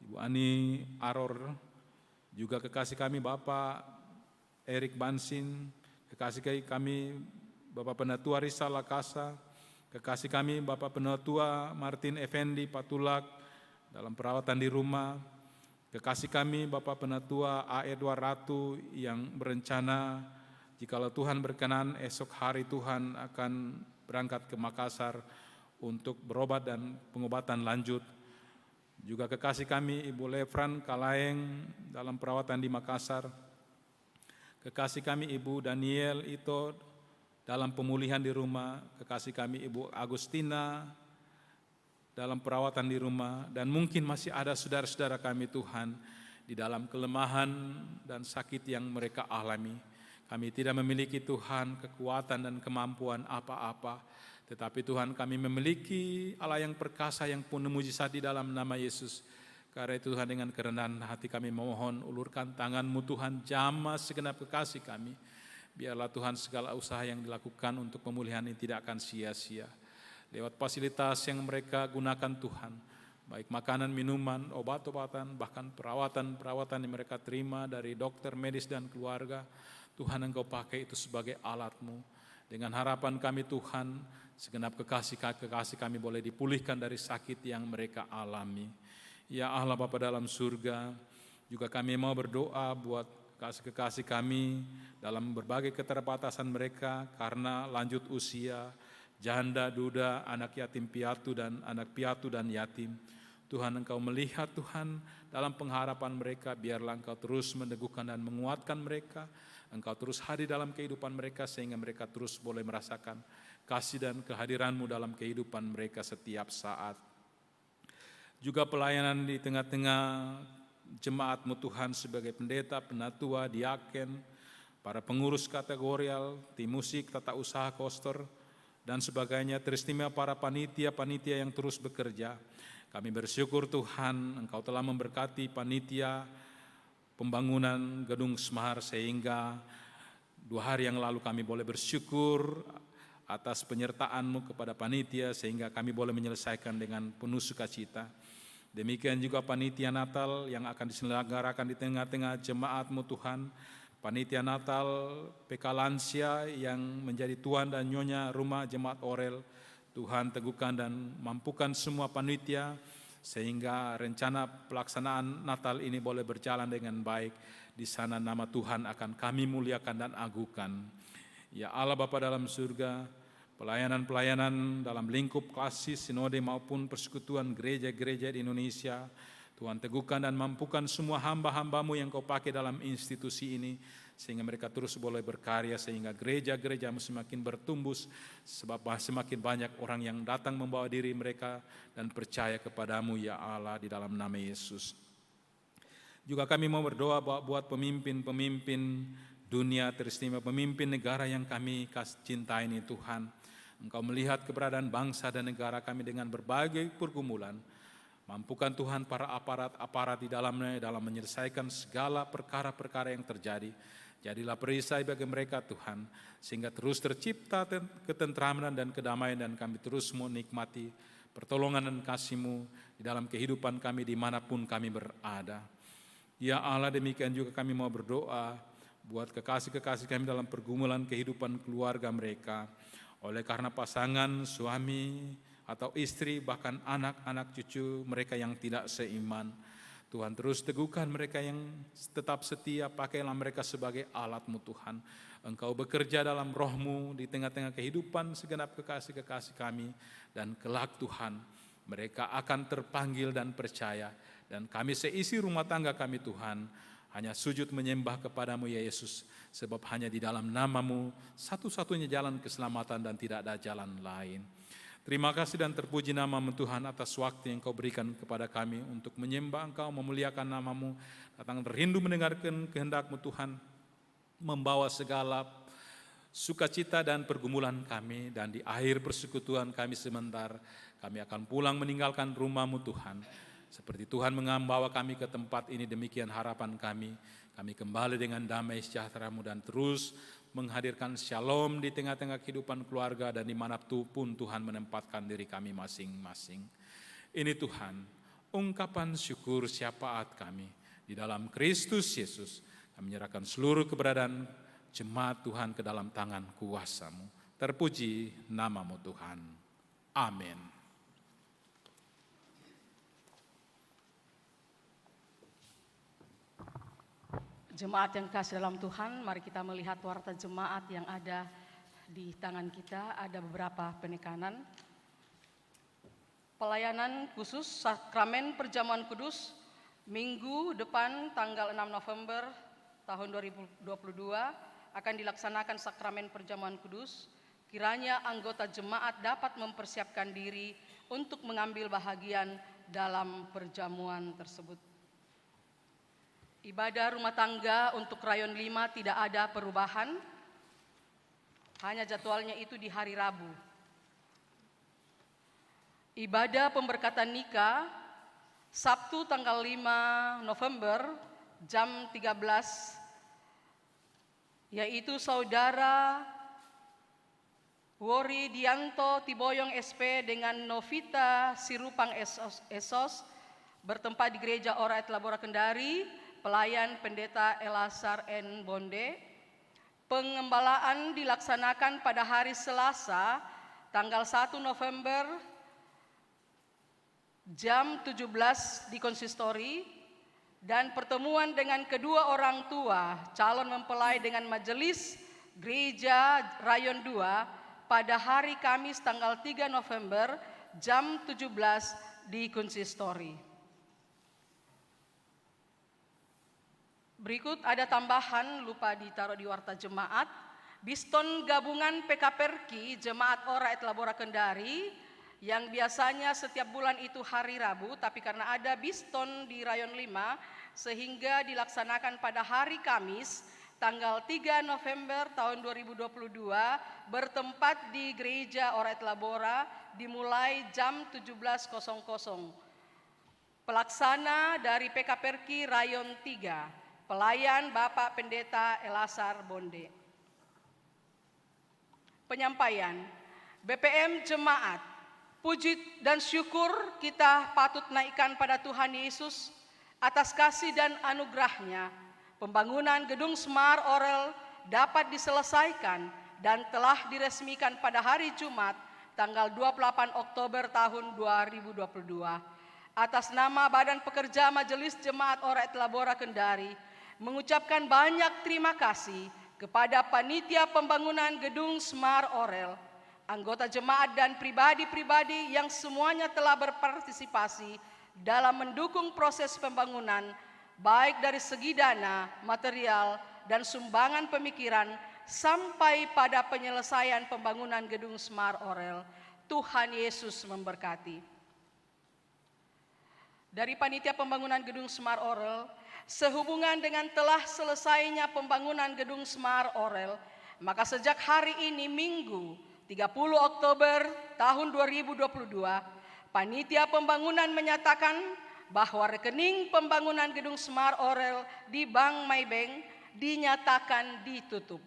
Ibu Ani Aror, juga kekasih kami Bapak Erik Bansin, kekasih kami Bapak Penatua Rizal Lakasa, kekasih kami Bapak Penatua Martin Effendi Patulak dalam perawatan di rumah, kekasih kami Bapak Penatua A. Edward Ratu yang berencana jikalau Tuhan berkenan esok hari Tuhan akan berangkat ke Makassar untuk berobat dan pengobatan lanjut. Juga kekasih kami Ibu Lefran Kalaeng dalam perawatan di Makassar. Kekasih kami Ibu Daniel Ito dalam pemulihan di rumah. Kekasih kami Ibu Agustina dalam perawatan di rumah. Dan mungkin masih ada saudara-saudara kami Tuhan di dalam kelemahan dan sakit yang mereka alami. Kami tidak memiliki Tuhan kekuatan dan kemampuan apa-apa. Tetapi Tuhan kami memiliki Allah yang perkasa yang penuh mujizat di dalam nama Yesus. Karena itu Tuhan dengan kerendahan hati kami memohon ulurkan tangan-Mu Tuhan, jamah segenap kekasih kami. Biarlah Tuhan segala usaha yang dilakukan untuk pemulihan ini tidak akan sia-sia. Lewat fasilitas yang mereka gunakan Tuhan, baik makanan, minuman, obat-obatan, bahkan perawatan-perawatan yang mereka terima dari dokter, medis dan keluarga, Tuhan Engkau pakai itu sebagai alat-Mu. Dengan harapan kami Tuhan, segenap kekasih kami boleh dipulihkan dari sakit yang mereka alami. Ya Allah Bapa dalam surga, juga kami mau berdoa buat kekasih kami dalam berbagai keterbatasan mereka karena lanjut usia, janda, duda, anak yatim piatu dan anak piatu dan yatim. Tuhan Engkau melihat Tuhan dalam pengharapan mereka, biarlah Engkau terus meneguhkan dan menguatkan mereka. Engkau terus hadir dalam kehidupan mereka sehingga mereka terus boleh merasakan kasih dan kehadiran-Mu dalam kehidupan mereka setiap saat. Juga pelayanan di tengah-tengah jemaat-Mu Tuhan sebagai pendeta, penatua, diaken, para pengurus kategorial, tim musik, tata usaha kostor, dan sebagainya, teristimewa para panitia-panitia yang terus bekerja. Kami bersyukur Tuhan Engkau telah memberkati panitia pembangunan Gedung Semar sehingga 2 hari yang lalu kami boleh bersyukur atas penyertaan-Mu kepada panitia sehingga kami boleh menyelesaikan dengan penuh sukacita. Demikian juga panitia Natal yang akan diselenggarakan di tengah-tengah jemaat-Mu Tuhan. Panitia Natal PK Lansia yang menjadi tuan dan nyonya rumah jemaat Orel. Tuhan teguhkan dan mampukan semua panitia sehingga rencana pelaksanaan Natal ini boleh berjalan dengan baik. Di sana nama Tuhan akan kami muliakan dan agungkan. Ya Allah Bapa dalam surga, pelayanan-pelayanan dalam lingkup kasih sinode maupun persekutuan gereja-gereja di Indonesia, Tuhan teguhkan dan mampukan semua hamba-hamba-Mu yang Kau pakai dalam institusi ini, sehingga mereka terus boleh berkarya, sehingga gereja-gereja semakin bertumbuh, sebab semakin banyak orang yang datang membawa diri mereka dan percaya kepadamu ya Allah, di dalam nama Yesus. Juga kami mau berdoa buat pemimpin-pemimpin dunia teristimewa, pemimpin negara yang kami cintai ini Tuhan. Engkau melihat keberadaan bangsa dan negara kami dengan berbagai pergumulan. Mampukan Tuhan para aparat di dalamnya dalam menyelesaikan segala perkara-perkara yang terjadi. Jadilah perisai bagi mereka Tuhan, sehingga terus tercipta ketentraman dan kedamaian, dan kami terus menikmati pertolongan dan kasih-Mu di dalam kehidupan kami dimanapun kami berada. Ya Allah, demikian juga kami mau berdoa buat kekasih-kekasih kami dalam pergumulan kehidupan keluarga mereka, oleh karena pasangan, suami, atau istri, bahkan anak-anak cucu mereka yang tidak seiman. Tuhan, terus teguhkan mereka yang tetap setia, pakailah mereka sebagai alat-Mu Tuhan. Engkau bekerja dalam roh-Mu di tengah-tengah kehidupan segenap kekasih-kekasih kami, dan kelak Tuhan, mereka akan terpanggil dan percaya, dan kami seisi rumah tangga kami Tuhan, hanya sujud menyembah kepadamu ya Yesus, sebab hanya di dalam nama-Mu satu-satunya jalan keselamatan dan tidak ada jalan lain. Terima kasih dan terpuji nama-Mu Tuhan atas waktu yang Kau berikan kepada kami untuk menyembah Engkau, memuliakan nama-Mu, datang rindu mendengarkan kehendak-Mu Tuhan, membawa segala sukacita dan pergumulan kami, dan di akhir persekutuan kami sebentar, kami akan pulang meninggalkan rumah-Mu Tuhan. Seperti Tuhan membawa kami ke tempat ini, demikian harapan kami kembali dengan damai sejahtera-Mu dan terus menghadirkan shalom di tengah-tengah kehidupan keluarga dan dimanapun Tuhan menempatkan diri kami masing-masing. Ini Tuhan, ungkapan syukur syafaat kami di dalam Kristus Yesus. Kami menyerahkan seluruh keberadaan jemaat Tuhan ke dalam tangan kuasa-Mu. Terpuji nama-Mu Tuhan. Amin. Jemaat yang kasih dalam Tuhan, mari kita melihat warta jemaat yang ada di tangan kita. Ada beberapa penekanan. Pelayanan khusus Sakramen Perjamuan Kudus minggu depan tanggal 6 November tahun 2022 akan dilaksanakan Sakramen Perjamuan Kudus. Kiranya anggota jemaat dapat mempersiapkan diri untuk mengambil bahagian dalam perjamuan tersebut. Ibadah rumah tangga untuk Rayon 5 tidak ada perubahan, hanya jadwalnya itu di hari Rabu. Ibadah pemberkatan nikah Sabtu tanggal 5 November jam 13, yaitu Saudara Wori Dianto Tiboyong SP dengan Novita Sirupang Esos bertempat di Gereja Ora et Labora Kendari. Pelayan Pendeta Elasar N. Bonde. Pengembalaan dilaksanakan pada hari Selasa tanggal 1 November jam 17 di konsistori, dan pertemuan dengan kedua orang tua calon mempelai dengan majelis Gereja Rayon 2 pada hari Kamis tanggal 3 November jam 17 di konsistori. Berikut ada tambahan, lupa ditaruh di warta jemaat. Biston gabungan PKPerki Jemaat Ora et Labora Kendari yang biasanya setiap bulan itu hari Rabu, tapi karena ada Biston di Rayon 5 sehingga dilaksanakan pada hari Kamis tanggal 3 November tahun 2022 bertempat di Gereja Ora et Labora dimulai jam 17.00. Pelaksana dari PKPerki Rayon 3. Pelayan Bapak Pendeta Elasar Bonde. Penyampaian BPM Jemaat. Puji dan syukur kita patut naikkan pada Tuhan Yesus atas kasih dan anugerah-Nya. Pembangunan gedung Smart Orel dapat diselesaikan dan telah diresmikan pada hari Jumat tanggal 28 Oktober tahun 2022. Atas nama Badan Pekerja Majelis Jemaat Ora et Labora Kendari, mengucapkan banyak terima kasih kepada panitia pembangunan gedung Smart Orel, anggota jemaat dan pribadi-pribadi yang semuanya telah berpartisipasi dalam mendukung proses pembangunan, baik dari segi dana, material, dan sumbangan pemikiran sampai pada penyelesaian pembangunan gedung Smart Orel. Tuhan Yesus memberkati. Dari Panitia Pembangunan Gedung Smart Orel, sehubungan dengan telah selesainya pembangunan gedung Smart Orel, maka sejak hari ini Minggu 30 Oktober tahun 2022, Panitia Pembangunan menyatakan bahwa rekening pembangunan gedung Smart Orel di Bank Maybank dinyatakan ditutup.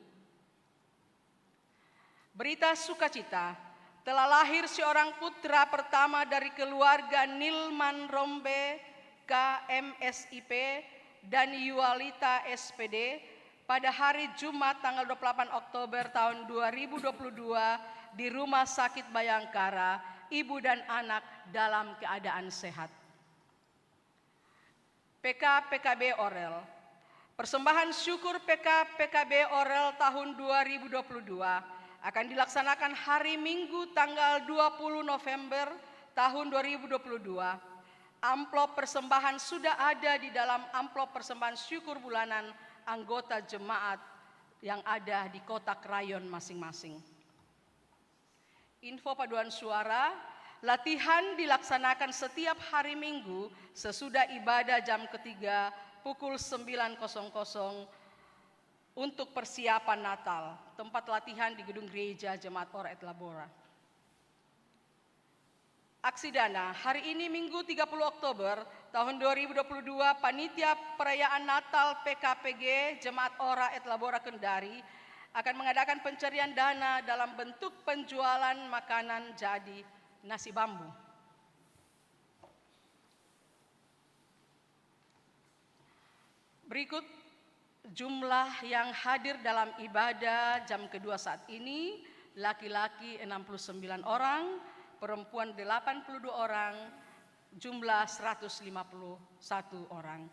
Berita sukacita, telah lahir seorang putra pertama dari keluarga Nilman Rombe KMSIP dan Yualita SPD pada hari Jumat tanggal 28 Oktober tahun 2022 di Rumah Sakit Bayangkara, ibu dan anak dalam keadaan sehat. PK-PKB Orel. Persembahan syukur PK-PKB Orel tahun 2022 akan dilaksanakan hari Minggu tanggal 20 November tahun 2022. Amplop persembahan sudah ada di dalam amplop persembahan syukur bulanan anggota jemaat yang ada di kotak rayon masing-masing. Info paduan suara, latihan dilaksanakan setiap hari Minggu sesudah ibadah jam ketiga pukul 9.00 untuk persiapan Natal. Tempat latihan di gedung gereja Jemaat Ora et Labora. Aksi dana, hari ini Minggu 30 Oktober tahun 2022, Panitia Perayaan Natal PKPG Jemaat Ora et Labora Kendari akan mengadakan pencarian dana dalam bentuk penjualan makanan jadi nasi bambu. Berikut jumlah yang hadir dalam ibadah jam kedua saat ini, laki-laki 69 orang, perempuan 82 orang, jumlah 151 orang.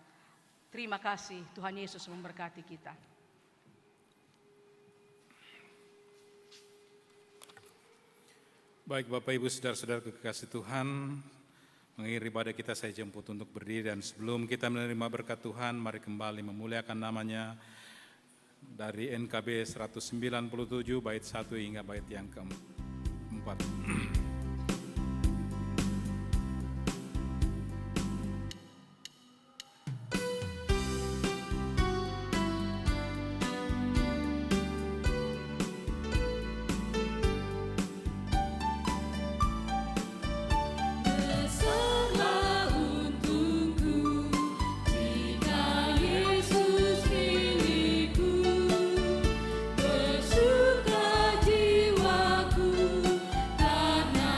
Terima kasih, Tuhan Yesus memberkati kita. Baik Bapak Ibu Saudara-saudara kekasih Tuhan, mengakhiri ibadah kita saya jemput untuk berdiri, dan sebelum kita menerima berkat Tuhan, mari kembali memuliakan namanya dari NKB 197 bait 1 hingga bait yang keempat. Besarlah untungku jika Yesus milikku, bersuka jiwaku karena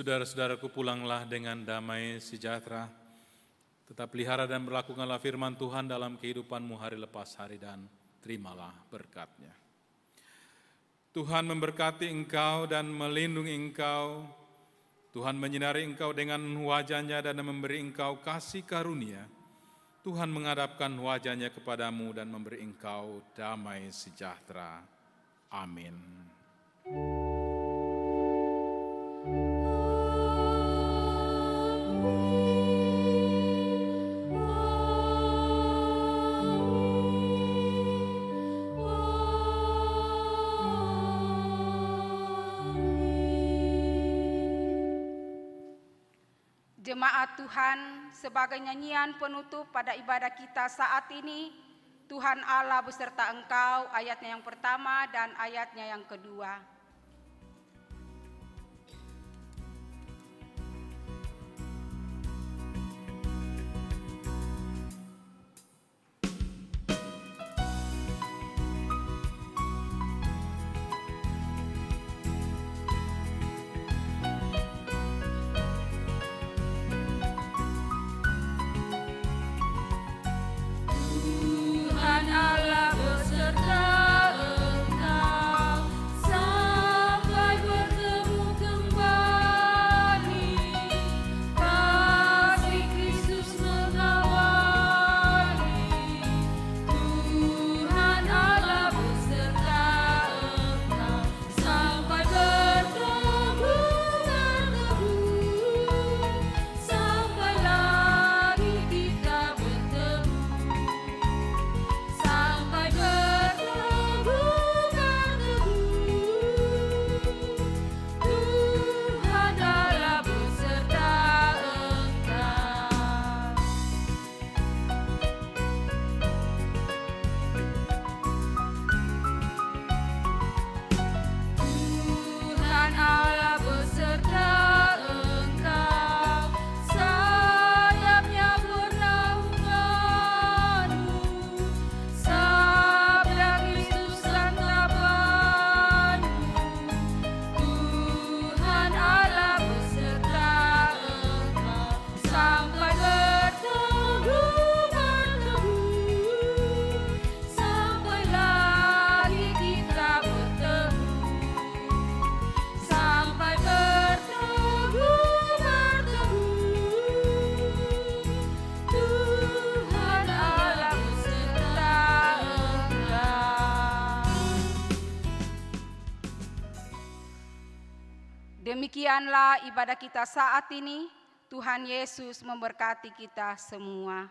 Saudara-saudaraku, pulanglah dengan damai sejahtera. Tetap pelihara dan berlakukanlah firman Tuhan dalam kehidupanmu hari lepas hari dan terimalah berkat-Nya. Tuhan memberkati engkau dan melindungi engkau. Tuhan menyinari engkau dengan wajah-Nya dan memberi engkau kasih karunia. Tuhan menghadapkan wajah-Nya kepadamu dan memberi engkau damai sejahtera. Amin. Jemaat Tuhan, sebagai nyanyian penutup pada ibadah kita saat ini, Tuhan Allah beserta engkau, ayatnya yang pertama dan ayatnya yang kedua. Tuhan Allah beserta engkau sampai bertemu kembali. Kasih Kristus mengawali. Tuhan Allah beserta engkau sampai bertemu sampai lagi kita bertemu. Sampai bertemu Tuhan Allah beserta engkau. Tuhan Allah beserta engkau, sayapnya bernaung-naung, sabda Kristus santapanmu. Tuhan Allah beserta engkau, sampai bertemu, sampai lagi kita bertemu. Sampai bertemu, Tuhan Allah beserta engkau. Demikianlah ibadah kita saat ini. Tuhan Yesus memberkati kita semua.